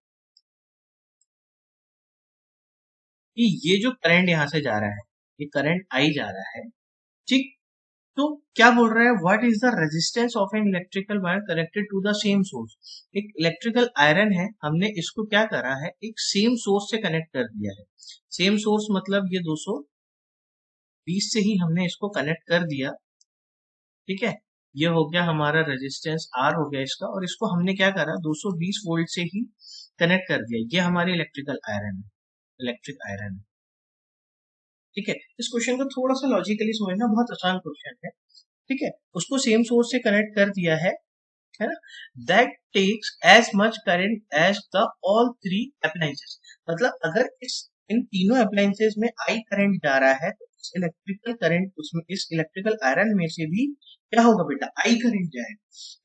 कि ये जो करंट यहां से जा रहा है, ये करंट आई जा रहा है, ठीक। तो क्या बोल रहा है, what is the resistance of an electrical wire connected to the same source. एक इलेक्ट्रिकल आयरन है, हमने इसको क्या करा है, एक सेम सोर्स से कनेक्ट कर दिया है। सेम सोर्स मतलब ये 220 से ही हमने इसको कनेक्ट कर दिया। ठीक है, ये हो गया हमारा रेजिस्टेंस आर हो गया इसका, और इसको हमने क्या करा, 220 वोल्ट से ही कनेक्ट कर दिया। ये हमारी इलेक्ट्रिकल आयरन है, इलेक्ट्रिक आयरन है। ठीक है, इस क्वेश्चन को थोड़ा सा लॉजिकली समझना, बहुत आसान क्वेश्चन है। ठीक है, उसको सेम सोर्स से कनेक्ट कर दिया है ना, that takes as much current as the all three appliances. मतलब अगर इस इन तीनों अप्लायंसेस में आई करंट जा रहा है, तो इस इलेक्ट्रिकल करंट उसमें, इस इलेक्ट्रिकल आयरन में से भी क्या होगा बेटा, आई करंट जाएगा।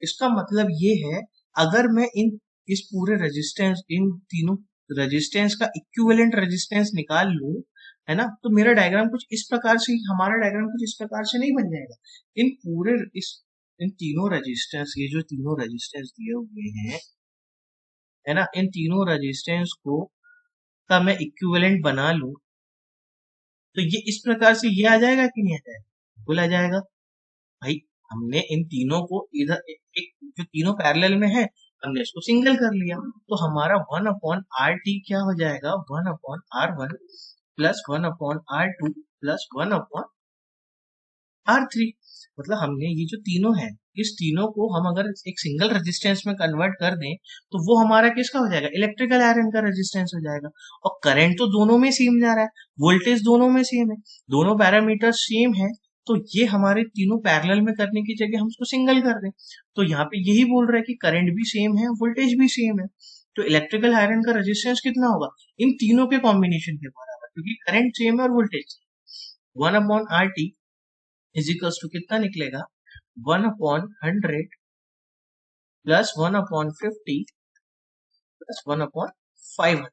इसका मतलब ये है, अगर मैं इन इस पूरे रेजिस्टेंस, इन तीनों रेजिस्टेंस का इक्विवेलेंट रेजिस्टेंस निकाल लूं, है ना, तो मेरा डायग्राम कुछ इस प्रकार से, हमारा डायग्राम कुछ इस प्रकार से नहीं बन जाएगा। इन पूरे इस इन तीनों रेजिस्टेंस, ये जो तीनों रेजिस्टेंस दिए हुए हैं, है ना, इन तीनों रेजिस्टेंस को का मैं इक्विवेलेंट बना लूं, तो ये इस प्रकार से ये आ जाएगा कि नहीं आ जाएगा, बिल्कुल आ जाएगा भाई। हमने इन तीनों को इधर एक जो तीनों पैरेलल में है, हमने इसको सिंगल कर लिया, तो हमारा 1/RT क्या हो जाएगा, 1/R1 plus 1/R2 plus 1/R3। मतलब हमने ये जो तीनों है, इस तीनों को हम अगर एक सिंगल रेजिस्टेंस में कन्वर्ट कर दें, तो वो हमारा किसका हो जाएगा, इलेक्ट्रिकल आयरन का रेजिस्टेंस हो जाएगा। और करंट तो दोनों में सेम जा रहा है, वोल्टेज दोनों में सेम है, दोनों पैरामीटर सेम है। तो ये हमारे तीनों पैरेलल में करने की जगह हम उसको सिंगल कर दें। तो यहाँ पे यही बोल रहा है कि करंट भी सेम है, वोल्टेज भी सेम है। तो इलेक्ट्रिकल आयरन का रेजिस्टेंस कितना होगा, इन तीनों के कॉम्बिनेशन के बराबर, क्योंकि करंट सेम है और voltage. 1/RT is equals to कितना निकलेगा, 1/100 प्लस 1/50 प्लस 1/500।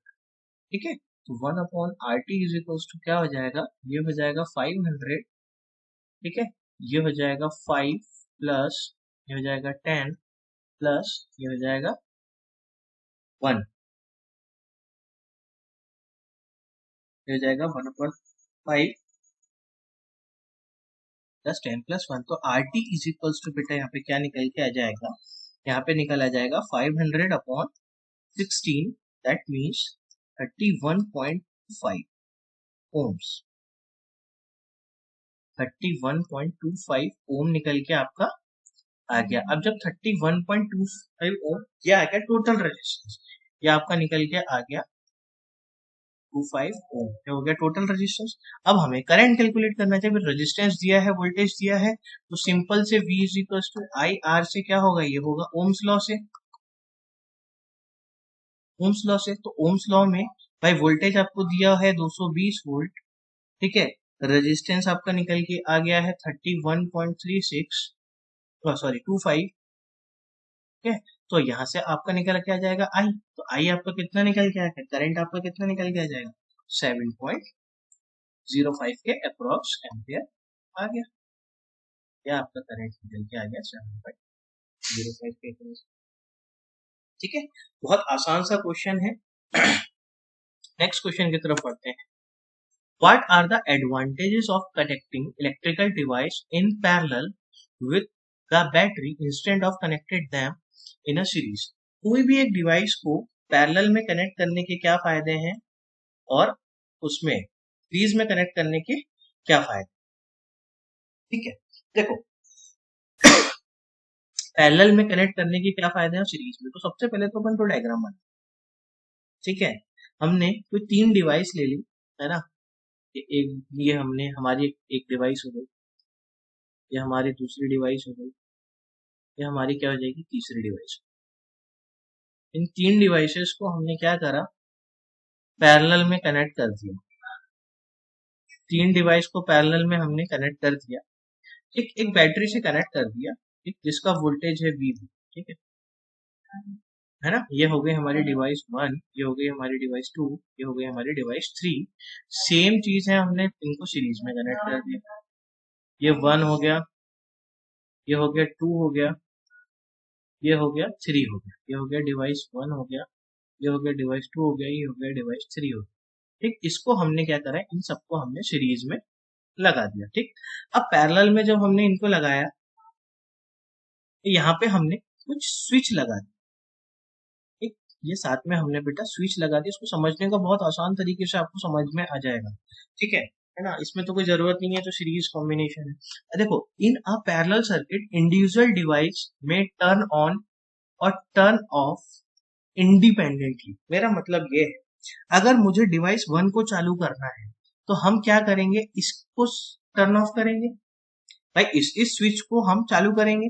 ठीक है, तो 1/RT इज इक्वल्स टू क्या हो जाएगा, ये हो जाएगा 500। ठीक है, ये हो जाएगा 5 प्लस ये हो जाएगा 10 प्लस ये हो जाएगा 1, ये हो जाएगा 1/5 प्लस 10 प्लस 1। तो RT इज इक्वल्स टू बेटा यहाँ पे क्या निकल के आ जाएगा, यहाँ पे निकल आ जाएगा 500/16, दैट मीन्स 31.5 ओम्स। 31.25 ओम निकल के आपका आ गया। अब जब 31.25 ओम ये आ गया टोटल रेजिस्टेंस, ये आपका निकल के आ गया 25 ओम, ये हो गया टोटल रेजिस्टेंस। अब हमें करंट कैलकुलेट करना चाहिए, रेजिस्टेंस दिया है, वोल्टेज दिया है, तो सिंपल से V is equal to I R से क्या होगा, ये होगा ओम्स लॉ से, ओम्स लॉ से। तो ओम्स लॉ में भाई वोल्टेज आपको दिया है 220 वोल्ट, ठीक है, रेजिस्टेंस आपका निकल के आ गया है 31.36, सॉरी 25। ठीक है, तो यहाँ से आपका निकल के आ जाएगा आई, तो आई आपका कितना निकल के आएगा, करंट आपका कितना निकल के आ जाएगा, 7.05 के अप्रोक्स एम्पियर आ गया। या आपका करंट निकल के आ गया 7.05 के अप्रोक्स। ठीक है, बहुत आसान सा क्वेश्चन है। नेक्स्ट क्वेश्चन की तरफ बढ़ते हैं। What are the advantages of connecting electrical device in parallel with the battery instead of connected them in a series? कोई भी एक डिवाइस को पैरेलल में कनेक्ट करने के क्या फायदे हैं और उसमें सीरीज में कनेक्ट करने के क्या फायदे। ठीक है, देखो पैरेलल में कनेक्ट करने के क्या फायदे हैं सीरीज में। तो सबसे पहले तो अपन को डायग्राम बना, ठीक है। हमने कोई 3 डिवाइस ले ली, है ना। एक ये हमने हमारी एक डिवाइस हो गई, ये हमारी दूसरी डिवाइस हो गई, ये हमारी क्या हो जाएगी तीसरी डिवाइस। इन 3 डिवाइसेस को हमने क्या करा, पैरेलल में कनेक्ट कर दिया। 3 डिवाइस को पैरेलल में हमने कनेक्ट कर दिया। एक बैटरी से कनेक्ट कर दिया, ठीक, जिसका वोल्टेज है वी, ठीक है ना। ये हो गई हमारी डिवाइस 1, ये हो गई हमारी डिवाइस 2, ये हो गई हमारी डिवाइस 3। सेम चीज है, हमने इनको सीरीज में कनेक्ट कर दिया। ये 1 हो गया, ये हो गया 2 हो गया, ये हो गया 3 हो गया, ये हो गया डिवाइस 1 हो गया, ये हो गया डिवाइस 2 हो गया, ये हो गया डिवाइस 3 हो गया। ठीक, इसको हमने क्या करा, इन सबको हमने सीरीज में लगा दिया। ठीक, अब पैरेलल में जब हमने इनको लगाया, यहाँ पे हमने कुछ स्विच लगा दिया। ठीक, ये साथ में हमने बेटा स्विच लगा दिया। इसको समझने का बहुत आसान तरीके से आपको समझ में आ जाएगा, ठीक है ना। इसमें तो कोई जरूरत नहीं है, तो सीरीज कॉम्बिनेशन है। देखो, in a parallel circuit individual device में टर्न ऑन और टर्न ऑफ इंडिपेंडेंटली। मेरा मतलब ये है, अगर मुझे डिवाइस 1 को चालू करना है तो हम क्या करेंगे, इसको टर्न ऑफ करेंगे भाई, इस स्विच को हम चालू करेंगे,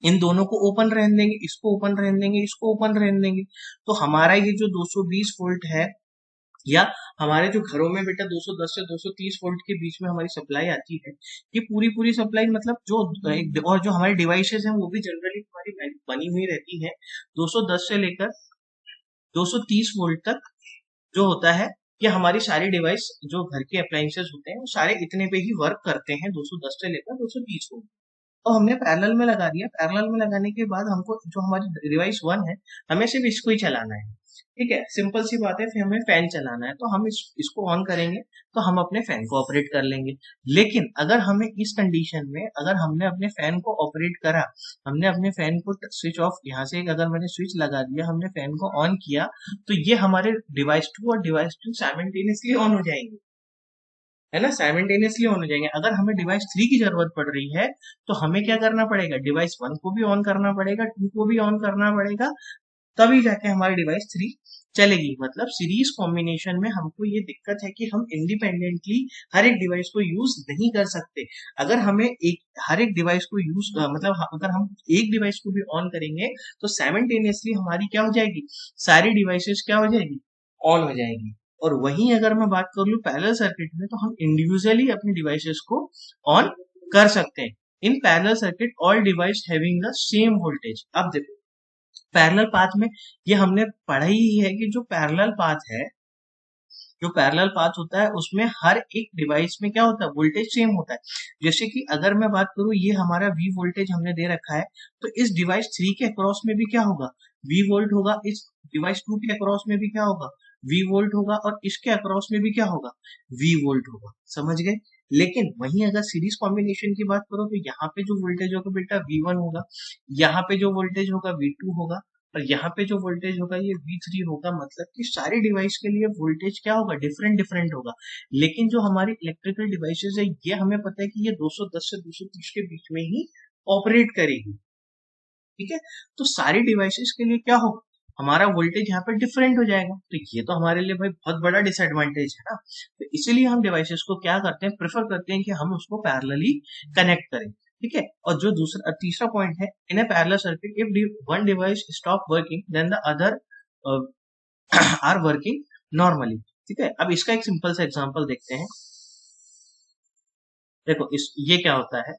इन दोनों को ओपन रहने देंगे, इसको ओपन रहने देंगे, इसको ओपन रहने देंगे। तो हमारा ये जो 220 वोल्ट है, या हमारे जो घरों में बेटा 210 से 230 वोल्ट के बीच में हमारी सप्लाई आती है, ये पूरी पूरी सप्लाई मतलब जो और जो हमारी डिवाइसेस हैं वो भी जनरली हमारी बनी हुई रहती है 210 से लेकर 230 वोल्ट तक जो होता है। ये हमारी सारी डिवाइस जो घर के अप्लायंसेस होते हैं वो सारे इतने पे ही वर्क करते हैं, 210 से लेकर 230 वोल्ट। तो हमने पैरेलल में लगा दिया। पैरेलल में लगाने के बाद हमको जो हमारी डिवाइस 1 है, हमें सिर्फ इसको ही चलाना है, ठीक है, सिंपल सी बात है। फिर हमें फैन चलाना है, तो हम इसको ऑन करेंगे तो हम अपने फैन को ऑपरेट कर लेंगे। लेकिन अगर हमें इस कंडीशन में, अगर हमने अपने फैन को ऑपरेट करा, हमने अपने फैन को स्विच ऑफ, यहाँ से अगर मैंने स्विच लगा दिया, हमने फैन को ऑन किया, तो ये हमारे डिवाइस 2 और डिवाइस 2 साइमल्टेनियसली ऑन हो जाएंगे, है ना, साइमल्टेनियसली ऑन हो जाएंगे। अगर हमें डिवाइस 3 की जरूरत पड़ रही है तो हमें क्या करना पड़ेगा, डिवाइस 1 को भी ऑन करना पड़ेगा, 2 को भी ऑन करना पड़ेगा, तभी जाके हमारी डिवाइस 3 चलेगी। मतलब सीरीज कॉम्बिनेशन में हमको ये दिक्कत है कि हम इंडिपेंडेंटली हर एक डिवाइस को यूज नहीं कर सकते। अगर हमें हर एक डिवाइस को यूज मतलब अगर हम एक डिवाइस को भी ऑन करेंगे तो साइमल्टेनियसली हमारी क्या हो जाएगी, सारी डिवाइसेस क्या हो जाएगी, ऑन हो जाएगी। और वहीं अगर मैं बात कर लूं पैरेलल सर्किट में, तो हम इंडिविजुअली अपनी डिवाइसेस को ऑन कर सकते हैं। In parallel circuit all device having the same voltage. अब देखो पैरेलल पाथ में ये हमने पढ़ा ही है कि जो पैरेलल पाथ है, जो पैरेलल पाथ होता है उसमें हर एक डिवाइस में क्या होता है, वोल्टेज सेम होता है। जैसे कि अगर मैं बात करूं, ये हमारा V वोल्टेज हमने दे रखा है, तो इस डिवाइस 3 के अक्रॉस में भी क्या होगा, V वोल्ट होगा। इस डिवाइस 2 के अक्रॉस में भी क्या होगा, V वोल्ट होगा। और इसके अक्रॉस में भी क्या होगा, V वोल्ट होगा। समझ गए। लेकिन वहीं अगर सीरीज कॉम्बिनेशन की बात करो, तो यहाँ पे जो वोल्टेज होगा बेटा V1 होगा, यहाँ पे जो वोल्टेज होगा V2 होगा, और यहाँ पे जो वोल्टेज होगा ये V3 होगा। मतलब कि सारी डिवाइस के लिए वोल्टेज क्या होगा, डिफरेंट डिफरेंट होगा। लेकिन जो हमारी इलेक्ट्रिकल डिवाइसेस है, ये हमें पता है कि ये 210 से 230 के बीच में ही ऑपरेट करेगी, ठीक है। तो सारी डिवाइसेस के लिए क्या होगा, हमारा वोल्टेज यहाँ पे डिफरेंट हो जाएगा। तो ये तो हमारे लिए भाई बहुत बड़ा डिसएडवांटेज है ना। तो इसीलिए हम डिवाइसेस को क्या करते हैं, प्रेफर करते हैं कि हम उसको पैरेलली कनेक्ट करें, ठीक है। और जो दूसरा तीसरा पॉइंट है, in a parallel circuit if one device stop working then the other are working normally, ठीक है। अब इसका एक सिंपल सा एग्जांपल देखते हैं। देखो ये क्या होता है,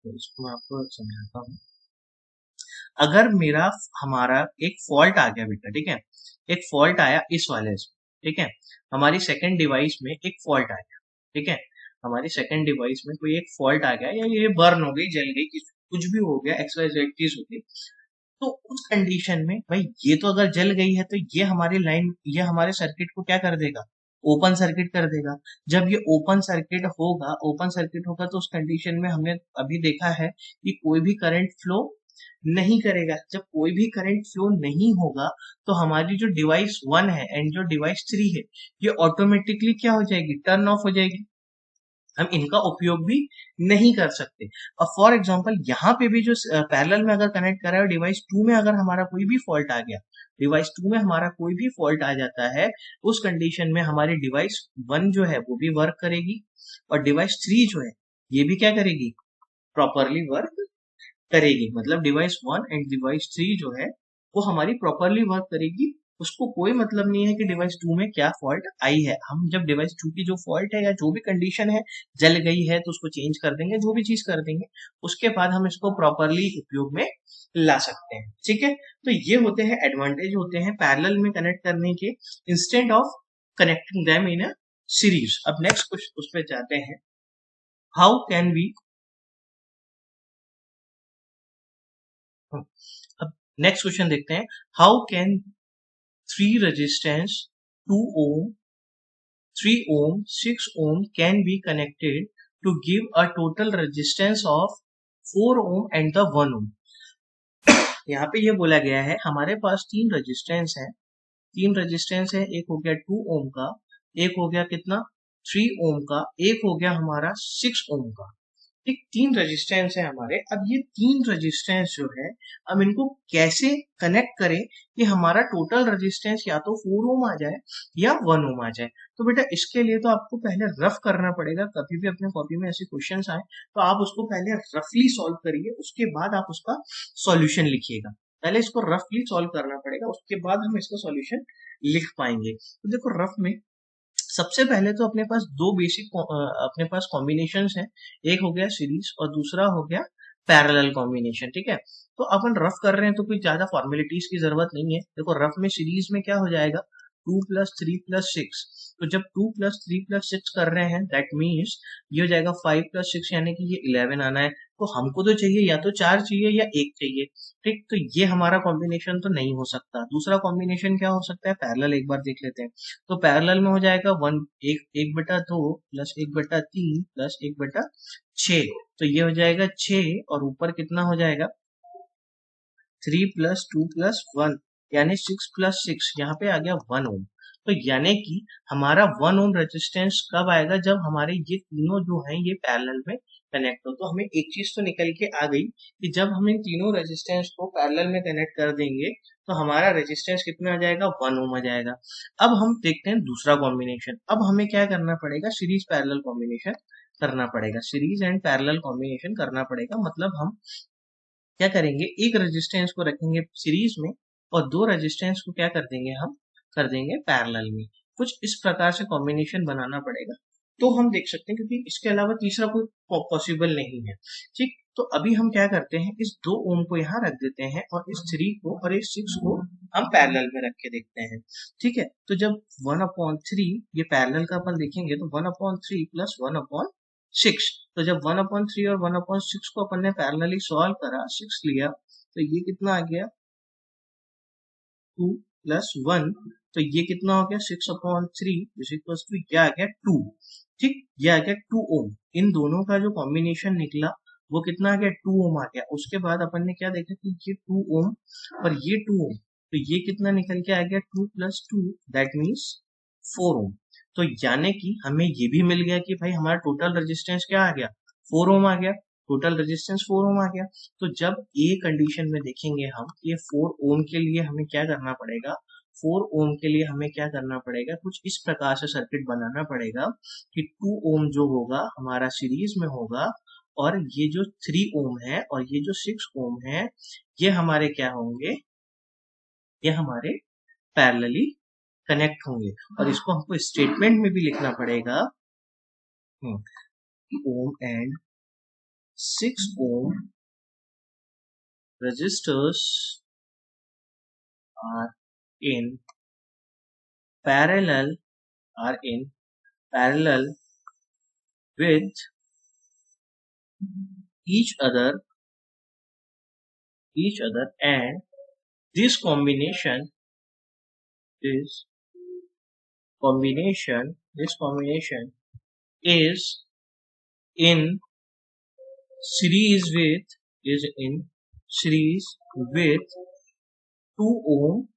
तो इसको मैं आपको समझाता हूँ। अगर मेरा हमारा एक फॉल्ट आ गया बेटा, ठीक है, एक फॉल्ट आया इस वाले से, ठीक है, हमारी सेकंड डिवाइस में एक फॉल्ट आ गया, ठीक है, हमारी सेकंड डिवाइस में कोई एक फॉल्ट आ गया, या ये बर्न हो गई, जल गई, कुछ भी हो गया, XYZ चीज हो गई। तो उस कंडीशन में भाई ये तो अगर जल गई है तो ये हमारी लाइन, ये हमारे सर्किट को क्या कर देगा, ओपन सर्किट कर देगा। जब ये ओपन सर्किट होगा तो उस कंडीशन में हमने अभी देखा है कि कोई भी करंट फ्लो नहीं करेगा। जब कोई भी करंट फ्लो नहीं होगा तो हमारी जो डिवाइस 1 है एंड जो डिवाइस 3 है ये ऑटोमेटिकली क्या हो जाएगी, टर्न ऑफ हो जाएगी। हम इनका उपयोग भी नहीं कर सकते। और फॉर एग्जांपल यहाँ पे भी जो पैरेलल में अगर कनेक्ट करा है डिवाइस 2 में अगर हमारा कोई भी फॉल्ट आ गया, डिवाइस 2 में हमारा कोई भी फॉल्ट आ जाता है, उस कंडीशन में हमारी डिवाइस 1 जो है वो भी वर्क करेगी और डिवाइस 3 जो है ये भी क्या करेगी, प्रॉपरली वर्क करेगी। मतलब डिवाइस 1 एंड डिवाइस 3 जो है वो हमारी प्रॉपरली वर्क करेगी। उसको कोई मतलब नहीं है कि डिवाइस 2 में क्या फॉल्ट आई है। हम जब डिवाइस 2 की जो फॉल्ट है या जो भी कंडीशन है जल गई है तो उसको चेंज कर देंगे, जो भी चीज कर देंगे उसके बाद हम इसको प्रॉपरली उपयोग में ला सकते हैं। ठीक है, तो ये होते हैं एडवांटेज होते हैं पैरेलल में कनेक्ट करने के instant of connecting them in a series. अब नेक्स्ट कुछ उस पर जाते हैं, हाउ कैन वी, अब नेक्स्ट क्वेश्चन देखते हैं, how can 3 resistance 2 ohm, 3 ohm, 6 ohm can be connected to give a total resistance of 4 ohm and the 1 ohm। यहाँ पे ये बोला गया है हमारे पास तीन रेजिस्टेंस है, एक हो गया 2 ओम का, एक हो गया कितना 3 ओम का, एक हो गया हमारा 6 ओम का। ठीक, तीन रेजिस्टेंस है हमारे। अब ये तीन रेजिस्टेंस जो है हम इनको कैसे कनेक्ट करें कि हमारा टोटल रेजिस्टेंस या तो 4 ओम आ जाए या 1 ओम आ जाए। तो बेटा इसके लिए तो आपको पहले रफ करना पड़ेगा। कभी भी अपने कॉपी में ऐसे क्वेश्चंस आए तो आप उसको पहले रफली सॉल्व करिए, उसके बाद आप उसका सॉल्यूशन लिखिएगा। पहले इसको रफली सॉल्व करना पड़ेगा, उसके बाद हम इसका सॉल्यूशन लिख पाएंगे। तो देखो रफ में सबसे पहले तो अपने पास दो बेसिक अपने पास कॉम्बिनेशंस हैं, एक हो गया सीरीज और दूसरा हो गया पैरेलल कॉम्बिनेशन। ठीक है, तो अपन रफ कर रहे हैं तो कोई ज्यादा फॉर्मेलिटीज की जरूरत नहीं है। देखो रफ में सीरीज में क्या हो जाएगा, 2 + 3 + 6। तो जब 2 + 3 + 6 कर रहे हैं दैट मीन्स ये हो जाएगा 5 + 6 यानी कि ये 11 आना है। तो हमको तो चाहिए या तो 4 चाहिए या 1 चाहिए। ठीक, तो ये हमारा कॉम्बिनेशन तो नहीं हो सकता। दूसरा कॉम्बिनेशन क्या हो सकता है, पैरेलल एक बार देख लेते हैं। तो पैरेलल में हो जाएगा 1/2 +1/3 +1/6। तो ये हो जाएगा 6 और ऊपर कितना हो जाएगा 3 + 2 + 1 यानी 6 + 6, यहाँ पे आ गया 1 ओम। तो यानी कि हमारा 1 ओम रेजिस्टेंस कब आएगा, जब हमारे ये तीनों जो हैं ये पैरेलल में कनेक्ट हो। तो हमें एक चीज तो निकल के आ गई कि जब हम इन तीनों रेजिस्टेंस को पैरेलल में कनेक्ट कर देंगे तो हमारा रेजिस्टेंस कितना आ जाएगा, 1 ओम आ जाएगा। अब हम देखते हैं दूसरा कॉम्बिनेशन। अब हमें क्या करना पड़ेगा, सीरीज पैरेलल कॉम्बिनेशन करना पड़ेगा, सीरीज एंड पैरेलल कॉम्बिनेशन करना पड़ेगा। मतलब हम क्या करेंगे, एक रेजिस्टेंस को रखेंगे सीरीज में और दो रेजिस्टेंस को क्या कर देंगे, हम कर देंगे पैरेलल में। कुछ इस प्रकार से कॉम्बिनेशन बनाना पड़ेगा तो हम देख सकते हैं, क्योंकि इसके अलावा तीसरा कोई पॉसिबल नहीं है। ठीक, तो अभी हम क्या करते हैं, इस 2 ओम को यहाँ रख देते हैं और इस 3 को और इस 6 को हम पैरेलल में रख के देखते हैं। ठीक है, तो जब 1/3 ये पैरेलल का अपन देखेंगे तो 1/3 + 1/6। तो जब 1/3 और 1/6 को अपन ने पैरेलली सॉल्व करा, 6 लिया तो ये कितना आ गया 2 + 1। तो ये कितना हो गया 6/3 ये आ गया 2। ठीक, ये आ गया 2 ओम। इन दोनों का जो कॉम्बिनेशन निकला वो कितना आ गया 2 ओम आ गया। उसके बाद अपन ने क्या देखा कि ये 2 ओम और ये 2 ओम, तो ये कितना निकल के आ गया 2 + 2 दैट मीन्स 4 ओम। तो यानी कि हमें ये भी मिल गया कि भाई हमारा टोटल रेजिस्टेंस क्या आ गया, 4 ओम आ गया। टोटल रेजिस्टेंस 4 ओम आ गया। तो जब ए कंडीशन में देखेंगे हम कि ये 4 ओम के लिए हमें क्या करना पड़ेगा, 4 ओम के लिए हमें क्या करना पड़ेगा, कुछ इस प्रकार से सर्किट बनाना पड़ेगा कि 2 ओम जो होगा हमारा सीरीज में होगा और ये जो 3 ओम है और ये जो 6 ओम है ये हमारे क्या होंगे, ये हमारे पैरेलली कनेक्ट होंगे। और इसको हमको स्टेटमेंट में भी लिखना पड़ेगा, ohm and 6 ohm resistors are in parallel are in parallel with each other and this combination is combination, this combination is in series with, is in series with 2 ohm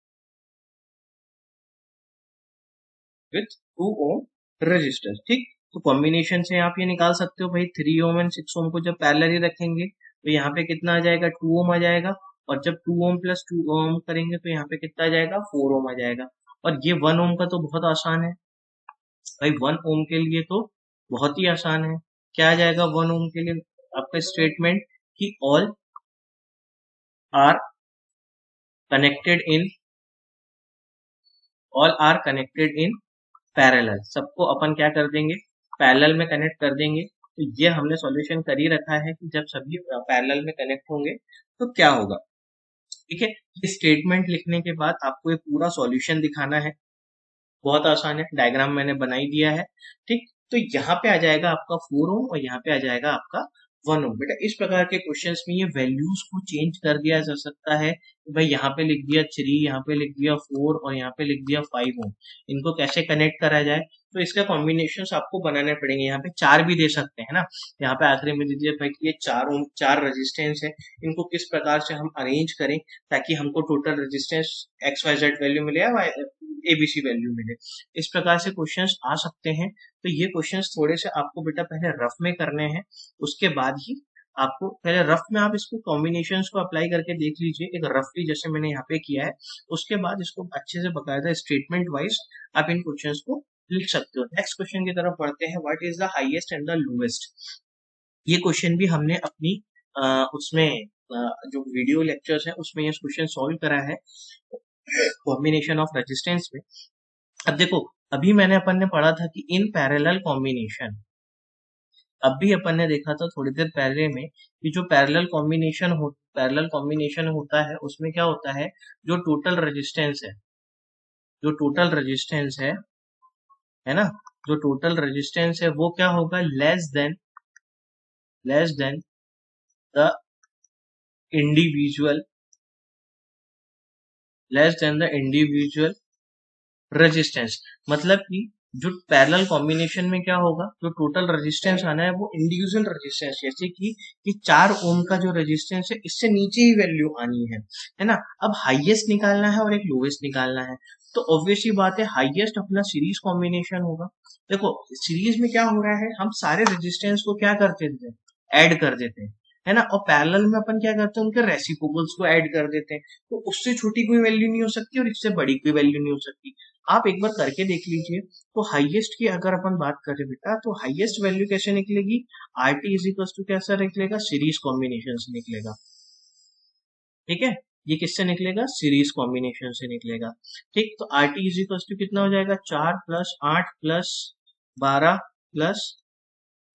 with 2 ohm resistors. ठीक, तो कॉम्बिनेशन से आप ये निकाल सकते हो भाई 3 ओम एंड 6 ओम को जब पैरेलली रखेंगे तो यहाँ पे कितना आ जाएगा 2 ओम आ जाएगा, और जब 2 ओम प्लस 2 ओम करेंगे तो यहाँ पे कितना आ जाएगा 4 ओम आ जाएगा। और ये 1 ओम का तो बहुत आसान है भाई, 1 ओम के लिए तो बहुत ही आसान है। क्या आ जाएगा 1 ओम के लिए आपका स्टेटमेंट कि all are connected in, all are connected in parallel, सबको अपन क्या कर देंगे पैरेलल में कनेक्ट कर देंगे। तो ये हमने सॉल्यूशन कर ही रखा है कि जब सभी पैरेलल में कनेक्ट होंगे तो क्या होगा। ठीक है, ये स्टेटमेंट लिखने के बाद आपको एक पूरा सॉल्यूशन दिखाना है, बहुत आसान है, डायग्राम मैंने बना ही दिया है। ठीक, तो यहाँ पे आ जाएगा आपका 4 ओम और यहाँ पे आ जाएगा आपका 1 ओम। बेटा इस प्रकार के क्वेश्चंस में ये वैल्यूज को चेंज कर दिया जा सकता है, भाई यहाँ पे लिख दिया 3, यहाँ पे लिख दिया 4 और यहाँ पे लिख दिया 5 ओम, इनको कैसे कनेक्ट करा जाए। तो इसका कॉम्बिनेशंस आपको बनाने पड़ेंगे, यहाँ पे 4 भी दे सकते हैं ना, यहाँ पे आखिरी में दीजिए भाई ये 4 ओम 4 रेजिस्टेंस है, इनको किस प्रकार से हम अरेंज करें ताकि हमको टोटल रेजिस्टेंस XYZ वैल्यू मिले या ABC वैल्यू मिले। इस प्रकार से क्वेश्चंस आ सकते हैं। तो ये क्वेश्चंस थोड़े से आपको बेटा पहले रफ में करने हैं, उसके बाद ही आपको पहले रफ में आप इसको कॉम्बिनेशंस को अप्लाई करके देख लीजिए एक रफली, जैसे मैंने यहाँ पे किया है। उसके बाद इसको अच्छे से बकायदा स्टेटमेंट वाइज आप इन क्वेश्चंस को लिख सकते हो। नेक्स्ट क्वेश्चन की तरफ बढ़ते हैं, what is the highest and the lowest. ये क्वेश्चन भी हमने अपनी उसमें जो वीडियो लेक्चर्स है उसमें ये क्वेश्चन सॉल्व करा है कॉम्बिनेशन ऑफ रेजिस्टेंस में। अब देखो, अभी मैंने अपन ने पढ़ा था कि इन पैरेलल कॉम्बिनेशन, अब भी अपन ने देखा था थोड़ी देर पहले में कि जो पैरेलल कॉम्बिनेशन होता है उसमें क्या होता है, जो टोटल रेजिस्टेंस है, जो टोटल रेजिस्टेंस है ना, जो टोटल रेजिस्टेंस है वो क्या होगा less than the individual resistance. मतलब कि जो पैरेलल कॉम्बिनेशन में क्या होगा, जो टोटल रेजिस्टेंस आना है वो इंडिविजुअल रेजिस्टेंस, जैसे कि 4 ओम का जो रेजिस्टेंस है इससे नीचे ही वैल्यू आनी है ना। अब हाईएस्ट निकालना है और एक लोवेस्ट निकालना है, तो ऑब्वियसली बात है हाईएस्ट अपना सीरीज कॉम्बिनेशन होगा। देखो सीरीज में क्या हो रहा है, हम सारे रेजिस्टेंस को क्या करते थे ऐड कर देते हैं, है ना, और पैरेलल में अपन क्या करते हैं उनके रेसिप्रोकल्स को ऐड कर देते हैं। तो उससे छोटी कोई वैल्यू नहीं हो सकती और इससे बड़ी कोई वैल्यू नहीं हो सकती। आप एक बार करके देख लीजिए। तो हाईएस्ट की अगर अपन बात करें बेटा, तो हाईएस्ट वैल्यू कैसे निकलेगी, RT इज इक्वल टू कैसा निकलेगा, सीरीज कॉम्बिनेशन से निकलेगा। ठीक है, ये किससे निकलेगा, सीरीज कॉम्बिनेशन से निकलेगा। ठीक, तो RT इज इक्वल टू कितना हो जाएगा, 4 + 8 + 12 +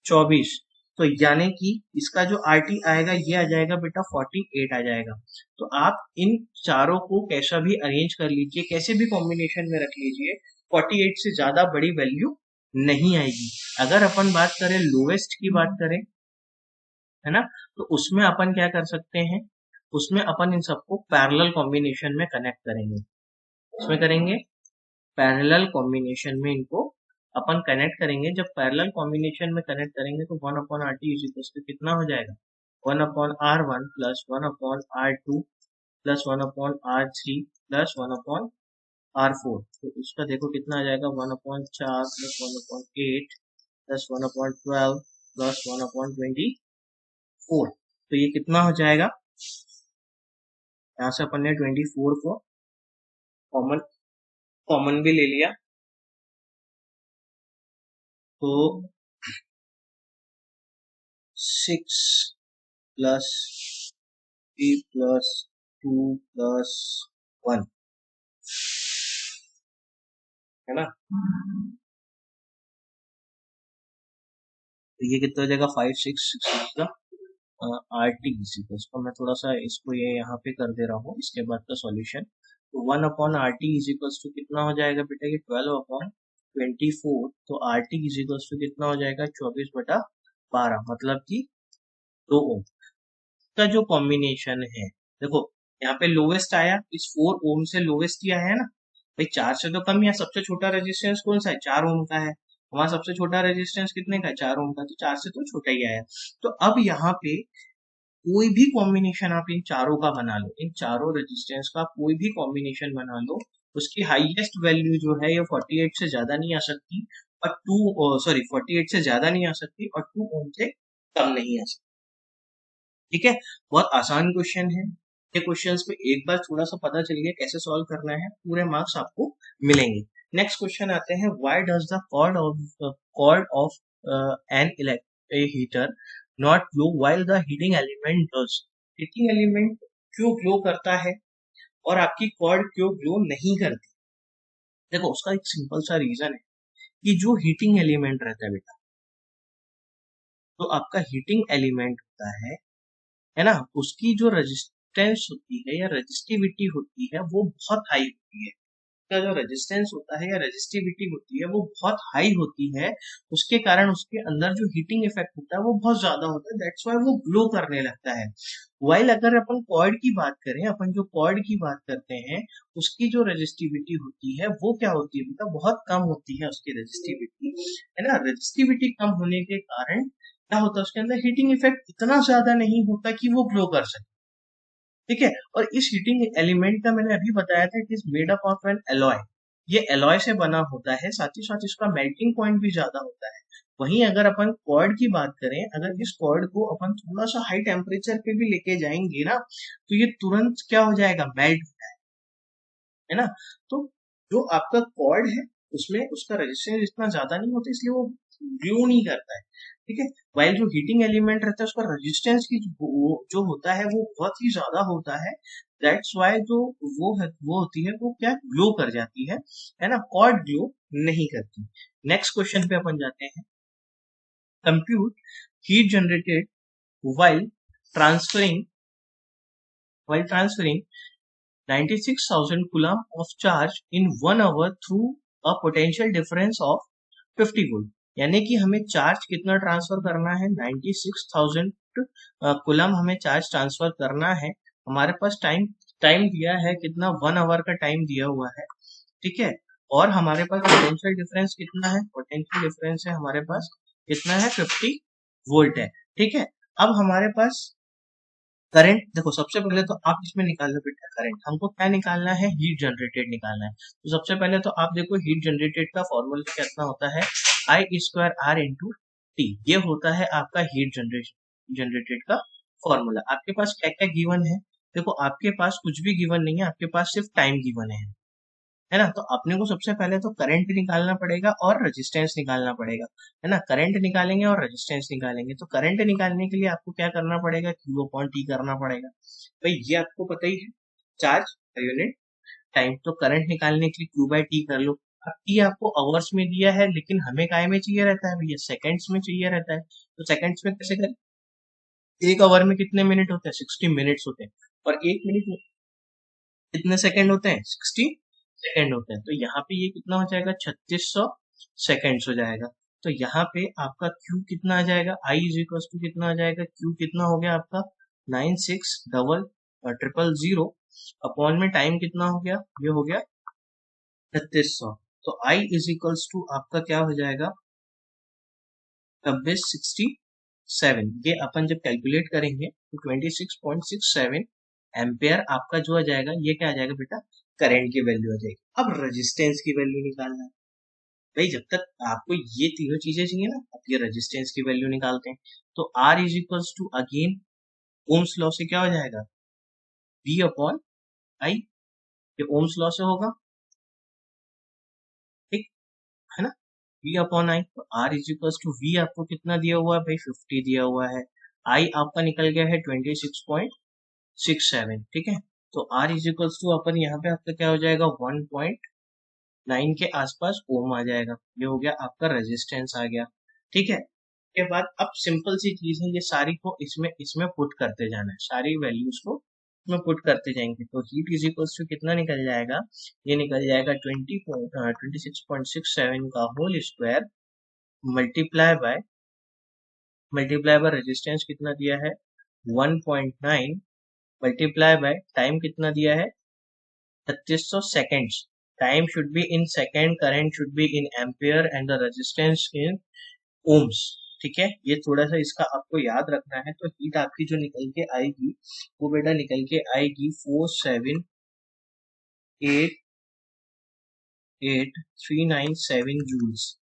24। तो यानी कि इसका जो RT आएगा ये आ जाएगा बेटा 48 आ जाएगा। तो आप इन चारों को कैसा भी अरेंज कर लीजिए, कैसे भी कॉम्बिनेशन में रख लीजिए, 48 से ज्यादा बड़ी वैल्यू नहीं आएगी। अगर अपन बात करें लोवेस्ट की बात करें, है ना, तो उसमें अपन क्या कर सकते हैं, उसमें अपन इन सबको पैरेलल कॉम्बिनेशन में कनेक्ट करेंगे। उसमें करेंगे पैरेलल कॉम्बिनेशन में इनको अपन कनेक्ट करेंगे। जब पैरेलल कॉम्बिनेशन में कनेक्ट करेंगे तो 1/RT इज इक्वल टू कितना हो जाएगा, 1/R1 + 1/R2 + 1/R3 + 1/R4। तो इसका देखो कितना आ जाएगा, 1/4 + 1/8 + 1/12 + 1/24। तो ये कितना हो जाएगा, यहाँ से अपन ने 24 को कॉमन कॉमन भी ले लिया, तो 6 + 3 + 2 + 1, है ना। तो ये कितना हो जाएगा, 5 6 6 का RT इक्वल्स, तो मैं थोड़ा सा इसको ये यहाँ पे कर दे रहा हूँ इसके बाद का सॉल्यूशन। तो 1/RT इज इक्वल्स टू कितना हो जाएगा बेटा, ये 12/24। तो RT इज इक्वल्स टू कितना हो जाएगा, 24/12, मतलब कि 2 ओम का जो कॉम्बिनेशन है। देखो यहाँ पे लोवेस्ट आया, इस 4 ओम से लोवेस्ट ही आया है ना, भाई 4 से तो कम, या सबसे छोटा रेजिस्टेंस कौन सा है, 4 ओम का है। हमारा सबसे छोटा रेजिस्टेंस कितने का है, 4 ओम का, तो 4 से तो छोटा ही आया। तो अब यहाँ पे कोई भी कॉम्बिनेशन आप इन चारों का बना लो, इन चारों रेजिस्टेंस का कोई भी कॉम्बिनेशन बना लो, उसकी हाईएस्ट वैल्यू जो है ये 48 से ज्यादा नहीं आ सकती, और 48 से ज्यादा नहीं आ सकती, और 2 ओम से कम नहीं आ सकती। ठीक है, बहुत आसान क्वेश्चन है। ये क्वेश्चंस पे एक बार थोड़ा सा पता चल गया कैसे सॉल्व करना है, पूरे मार्क्स आपको मिलेंगे। नेक्स्ट क्वेश्चन आते हैं, why does the cord of an heater not glow while the heating element does. Heating element क्यों ग्लो करता है और आपकी कॉर्ड क्यों ग्लो नहीं करती? देखो उसका एक सिंपल सा रीजन है कि जो हीटिंग एलिमेंट रहता है बेटा, तो आपका हीटिंग एलिमेंट होता है ना, उसकी जो रेजिस्टेंस होती है या रेजिस्टिविटी होती है वो बहुत हाई होती है। उसका जो रेजिस्टेंस होता है या रेजिस्टिविटी होती है वो बहुत हाई होती है, उसके कारण उसके अंदर जो हीटिंग इफेक्ट होता है वो बहुत ज्यादा होता है, दैट्स व्हाई वो ग्लो करने लगता है। वाइल अगर अपन कॉर्ड की बात करें, अपन जो कॉर्ड की बात करते हैं, उसकी जो रेजिस्टिविटी होती है वो क्या होती है बेटा, बहुत कम होती है उसकी रेजिस्टिविटी, है ना। रेजिस्टिविटी कम होने के कारण क्या होता है, उसके अंदर हीटिंग इफेक्ट इतना ज्यादा नहीं होता कि वो ग्लो कर सके। ठीक है, और इस हीटिंग एलिमेंट का मैंने अभी बताया था, it is made up of N alloy. ये एलॉय से बना होता है, साथ ही साथ इसका मेल्टिंग पॉइंट भी ज्यादा होता है। वहीं अगर अपन कॉर्ड की बात करें, अगर इस कॉर्ड को अपन थोड़ा सा हाई टेम्परेचर पे भी लेके जाएंगे ना, तो ये तुरंत क्या हो जाएगा, मेल्ट, है ना। तो जो आपका कॉर्ड है उसमें उसका रेजिस्टेंस इतना ज्यादा नहीं होता, इसलिए वो ग्लो नहीं करता है। ठीक है, वाइल जो हीटिंग एलिमेंट रहता है उसका रेजिस्टेंस की जो होता है वो बहुत ही ज्यादा होता है, दैट्स वाई जो वो होती है वो क्या ग्लो कर जाती है ना, कॉर्ड ग्लो नहीं करती। नेक्स्ट क्वेश्चन पे अपन जाते हैं, compute heat generated while transferring transferring 96,000 coulomb of charge in 1 hour through a potential difference of 50 volt. यानी कि हमें चार्ज कितना ट्रांसफर करना है, 96,000 कुलम हमें चार्ज ट्रांसफर करना है। हमारे पास टाइम टाइम दिया है कितना, 1 आवर का टाइम दिया हुआ है। ठीक है, और हमारे पास पोटेंशियल डिफरेंस कितना है, पोटेंशियल डिफरेंस है हमारे पास कितना है, 50 वोल्ट है। ठीक है, अब हमारे पास करंट, देखो सबसे पहले तो आप इसमें निकाल लो बेटा करंट, हमको क्या निकालना है, हीट जनरेटेड निकालना है। तो सबसे पहले तो आप देखो हीट जनरेटेड का फॉर्मूला कितना होता है, I²R × T। ये होता है आपका हीट जनरेटेड का फॉर्मूला। आपके पास क्या क्या गिवन है, देखो आपके पास कुछ भी गिवन नहीं है, आपके पास सिर्फ टाइम गिवन है ना। तो अपने को सबसे पहले तो करंट निकालना पड़ेगा और रेजिस्टेंस निकालना पड़ेगा, है ना। करंट निकालेंगे और रेजिस्टेंस निकालेंगे, तो करंट निकालने के लिए आपको क्या करना पड़ेगा, Q/T करना पड़ेगा। भाई ये आपको पता ही है, चार्ज पर यूनिट टाइम। तो करंट निकालने के लिए Q/T कर लो। अब T आपको आवर्स में दिया है, लेकिन हमें काय में चाहिए रहता है भैया, सेकंड्स में चाहिए रहता है। तो सेकंड्स में कैसे करें, एक आवर में कितने मिनट होते हैं, 60 मिनट्स होते हैं, और एक मिनट में कितने सेकंड होते हैं, 60 सेकंड होते हैं। तो यहाँ पे ये कितना हो जाएगा, 3600 सेकंड्स हो जाएगा। तो यहाँ पे आपका Q कितना आ जाएगा, I कितना आ जाएगा, Q कितना हो गया आपका 960000 अपॉन में टाइम कितना हो गया, ये हो गया 3600। तो I आपका क्या हो जाएगा 2667। ये अपन जब कैलकुलेट करेंगे तो 26.67 एम्पेयर आपका जो आ जाएगा, ये क्या आ जाएगा बेटा, करंट की वैल्यू आ जाएगी। अब रेजिस्टेंस की वैल्यू निकालना है। भाई जब तक आपको ये तीनों चीजें चाहिए ना, अब ये रेजिस्टेंस की वैल्यू निकालते हैं। तो R अगेन ओम्स लॉ से क्या हो जाएगा, V/I, ये ओम्स लॉ से होगा, ठीक है ना, V/I। तो R आपको कितना दिया हुआ है भाई, 50 दिया हुआ है। I आपका निकल गया है 26.67। ठीक है, तो R अपन यहाँ पे आपका क्या हो जाएगा, 1.9 के आसपास ओम आ जाएगा। ये हो गया आपका रेजिस्टेंस आ गया। ठीक है, के बाद अब सिंपल सी चीज है, ये सारी को इसमें इसमें पुट करते जाना है, सारी वैल्यूज को इसमें पुट करते जाएंगे। तो हीट कितना निकल जाएगा, ये निकल जाएगा 26.67 का whole square multiply by resistance कितना दिया है 1.9 मल्टीप्लाई बाय टाइम कितना दिया है 3600 seconds, time should be in second, current should be in ampere and the resistance in ohms. ठीक है, ये थोड़ा सा इसका आपको याद रखना है। तो हीट आपकी जो निकल के आएगी वो बेटा निकल के आएगी 4788397 जूल्स।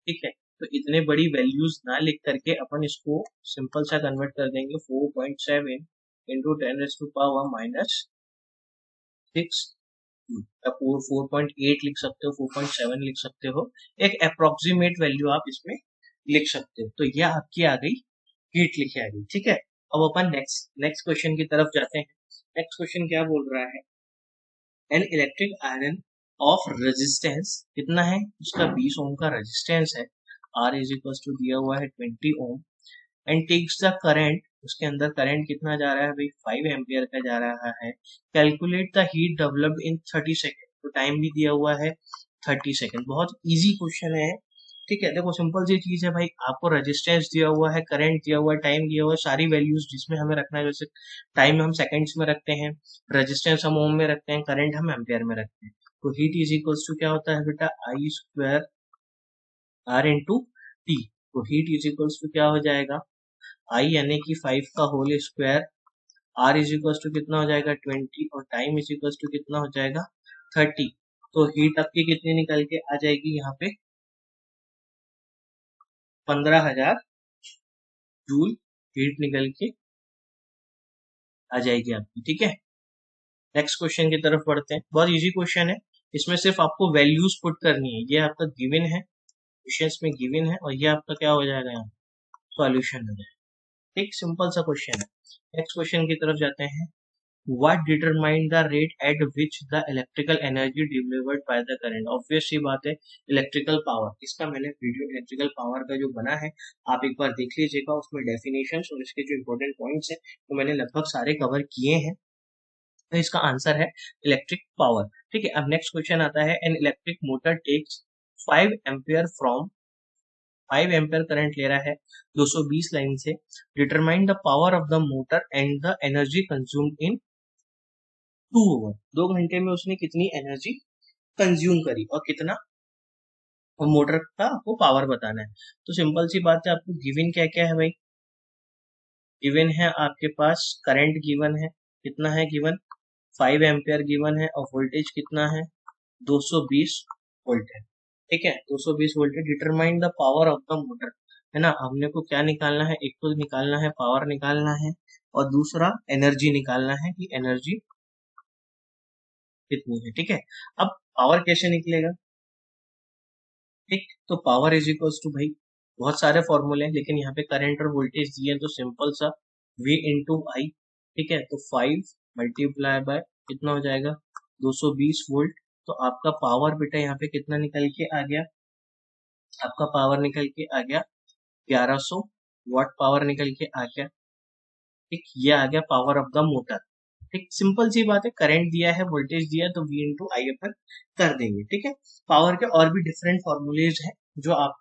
ठीक है, तो इतने बड़ी वैल्यूज ना लिख करके अपन इसको सिंपल सा कन्वर्ट कर देंगे 4.7 इंटू 10⁻⁻⁶। 4.8 लिख सकते हो, 4.7 लिख सकते हो, एक अप्रोक्सीमेट वैल्यू आप इसमें लिख सकते हो। तो ये आपकी आ गई, हीट लिखी आ गई। ठीक है, अब अपन नेक्स्ट क्वेश्चन की तरफ जाते हैं। नेक्स्ट क्वेश्चन क्या बोल रहा है, an electric iron of resistance कितना है, उसका 20 ओम का रेजिस्टेंस है, आर इज इक्वल टू दिया हुआ है 20 ओम, एंड टेक्स द करंट, उसके अंदर करंट कितना जा रहा है भाई 5 एम्पियर का जा रहा है। Calculate the heat developed in 30 second, तो टाइम भी दिया हुआ है 30 सेकेंड। बहुत इजी क्वेश्चन है। ठीक है, देखो सिंपल सी चीज है भाई, आपको रेजिस्टेंस दिया हुआ है, करंट दिया हुआ है, टाइम दिया हुआ है, सारी वैल्यूज जिसमें हमें रखना है, जैसे टाइम हम सेकंड्स में रखते हैं, रेजिस्टेंस हम ओम में रखते हैं, करंट हम एम्पियर में रखते हैं। तो हीट इज इक्वल्स टू क्या होता है बेटा, I square R into T. तो हीट इज इक्वल्स टू क्या हो जाएगा, आई यानी कि 5 का whole square, R is equals to कितना हो जाएगा 20, और टाइम इज इक्वल्स टू कितना हो जाएगा 30। तो हीट आपकी कितनी निकल के आ जाएगी यहाँ पे 15,000 जूल हीट निकल के आ जाएगी आपकी। ठीक है, नेक्स्ट क्वेश्चन की तरफ बढ़ते हैं। बहुत इजी क्वेश्चन है, इसमें सिर्फ आपको वैल्यूज पुट करनी है। ये आपका गिवन है, क्वेश्चंस में गिवन है, और ये आपका क्या हो जाएगा यहाँ सॉल्यूशन हो जाएगा। एक सिंपल सा क्वेश्चन है। नेक्स्ट क्वेश्चन की तरफ जाते हैं। What determine the rate at which the electrical energy delivered by the current? Obvious सी बात है, इलेक्ट्रिकल पावर। इसका मैंने वीडियो इलेक्ट्रिकल पावर का जो बना है आप एक बार देख लीजिएगा, उसमें डेफिनेशन और इसके जो इंपॉर्टेंट पॉइंट्स हैं वो मैंने लगभग सारे कवर किए हैं। तो इसका आंसर है इलेक्ट्रिक पावर। ठीक है, अब नेक्स्ट क्वेश्चन आता है, an electric motor takes 5 ampere from 5 ampere current ले रहा है 220 लाइन से। Determine the power of the motor and the energy consumed in 2 over. 2 घंटे में उसने कितनी एनर्जी कंज्यूम करी और कितना मोटर का आपको पावर बताना है। तो सिंपल सी बात है, आपको गिवन क्या क्या है भाई, गिवन है आपके पास करंट गिवन है, कितना है गिवन 5 एम्पियर गिवन है, और वोल्टेज कितना है 220 वोल्ट है। ठीक है, 220 वोल्ट है। Determine the power of the motor, है ना, हमने को क्या निकालना है, एक तो निकालना है पावर निकालना है, और दूसरा एनर्जी निकालना है कि एनर्जी कितनी है। ठीक है, अब पावर कैसे निकलेगा, ठीक, तो पावर इज इक्वल्स टू भाई बहुत सारे फॉर्मूले हैं, लेकिन यहाँ पे करंट और वोल्टेज दिए हैं तो सिंपल सा V इंटू आई। ठीक है, तो 5 मल्टीप्लाई बाय कितना हो जाएगा 220 वोल्ट। तो आपका पावर बेटा यहाँ पे कितना निकल के आ गया, आपका पावर निकल के आ गया 1100 वाट पावर निकल के आ गया। ठीक, ये आ गया पावर ऑफ द मोटर। ठीक, सिंपल सी बात है, करंट दिया है, वोल्टेज दिया है, तो V इंटू आई अपन कर देंगे। ठीक है, पावर के और भी डिफरेंट फॉर्मूलेज हैं जो आप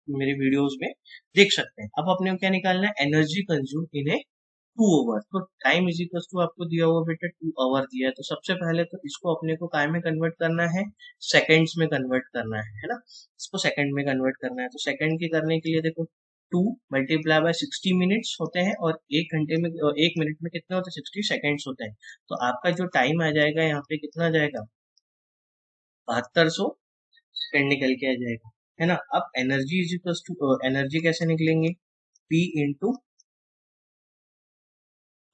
मेरे वीडियोस में देख सकते हैं। अब अपने को क्या निकालना है, energy consume in A 2 over. तो टाइम इज इक्वल टू आपको दिया हुआ बेटा 2 आवर दिया है, तो सबसे पहले तो इसको अपने को काय में कन्वर्ट करना है, सेकेंड्स में कन्वर्ट करना है ना, इसको सेकंड में कन्वर्ट करना है। तो सेकंड के करने के लिए देखो 2 मल्टीप्लाई बाय 60 मिनट्स होते हैं, और 1 मिनट में कितने होते हैं 60 सेकेंड्स होते हैं। तो आपका जो टाइम आ जाएगा यहाँ पे कितना आ जाएगा 7200 सेकेंड निकल के आ जाएगा, है ना। अब energy is equal to, energy कैसे निकलेंगे, P इंटू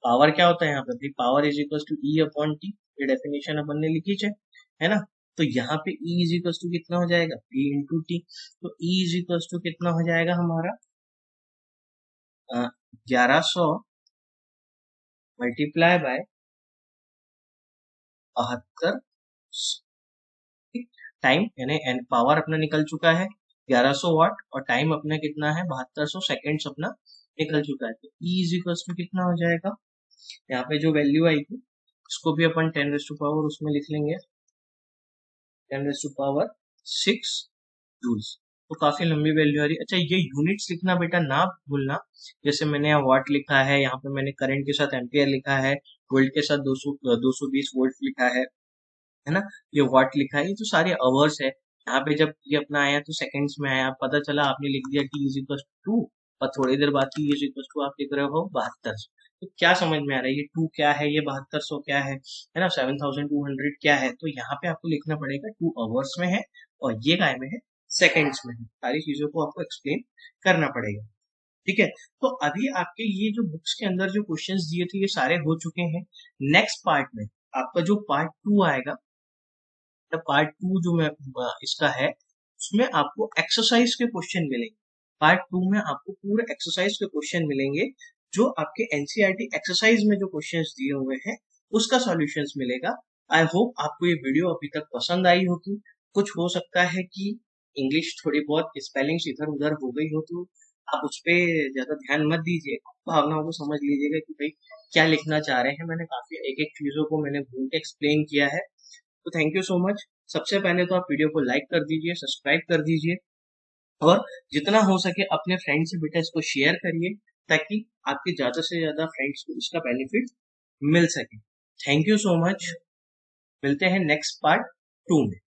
पावर क्या होता है यहाँ पे, power is equal to E upon T, ये डेफिनेशन अपन ने लिखी है ना। तो यहाँ पे E इज इक्वल टू कितना हो जाएगा P इंटू टी। तो E इज इक्वल टू कितना हो जाएगा हमारा 1100 मल्टीप्लाई बाय 72। टाइम यानी पावर अपना निकल चुका है 1100 वाट, और टाइम अपना कितना है 7200 सेकेंड्स अपना निकल चुका है। तो E इज इक्वल टू कितना हो जाएगा, यहाँ पे जो वैल्यू आएगी उसको भी अपन 10 रेज़ टू पावर उसमें लिख लेंगे 10 रेज़ टू पावर 6 जूल्स। तो काफी लंबी वैल्यू आ रही है। अच्छा, ये यूनिट्स लिखना बेटा ना भूलना, जैसे मैंने यहाँ वाट लिखा है, यहाँ पे मैंने करंट के साथ एम्पियर लिखा है, वोल्ट के साथ 220 वोल्ट लिखा है, है ना। ये व्हाट लिखा है ये तो सारे अवर्स है। यहाँ पे जब ये अपना आया तो सेकंड्स में आया, पता चला आपने लिख दिया t इज इक्वल टू, और थोड़ी देर बाद t इज इक्वल टू आप लिख रहे हो 7200। तो क्या समझ में आ रहा है, ये 2 क्या है, ये 7200 क्या है ना, 7200 क्या है। तो यहाँ पे आपको लिखना पड़ेगा 2 आवर्स में है, और ये काय में है, सेकंड्स में है। सारी चीजों को आपको एक्सप्लेन करना पड़ेगा, ठीक है। तो अभी आपके ये जो बुक्स के अंदर जो क्वेश्चंस दिए थे ये सारे हो चुके हैं। नेक्स्ट पार्ट में आपका जो पार्ट 2 आएगा, पार्ट 2 जो मैं इसका है, उसमें आपको एक्सरसाइज के क्वेश्चन मिलेंगे। पार्ट 2 में आपको पूरे एक्सरसाइज के क्वेश्चन मिलेंगे, जो आपके एनसीईआरटी एक्सरसाइज में जो क्वेश्चंस दिए हुए हैं उसका सॉल्यूशंस मिलेगा। आई होप आपको ये वीडियो अभी तक पसंद आई होगी। कुछ हो सकता है कि इंग्लिश थोड़ी बहुत स्पेलिंग्स इधर उधर हो गई हो, तो आप उस पर ज्यादा ध्यान मत दीजिएगा, भावनाओं को समझ लीजिएगा कि भाई क्या लिखना चाह रहे हैं। मैंने काफी एक एक चीजों को मैंने भूल के एक्सप्लेन किया है। तो थैंक यू सो मच। सबसे पहले तो आप वीडियो को लाइक कर दीजिए, सब्सक्राइब कर दीजिए, और जितना हो सके अपने फ्रेंड्स से बेटा इसको शेयर करिए, ताकि आपके ज्यादा से ज्यादा फ्रेंड्स को इसका बेनिफिट मिल सके। Thank you so much. मिलते हैं नेक्स्ट पार्ट 2 में।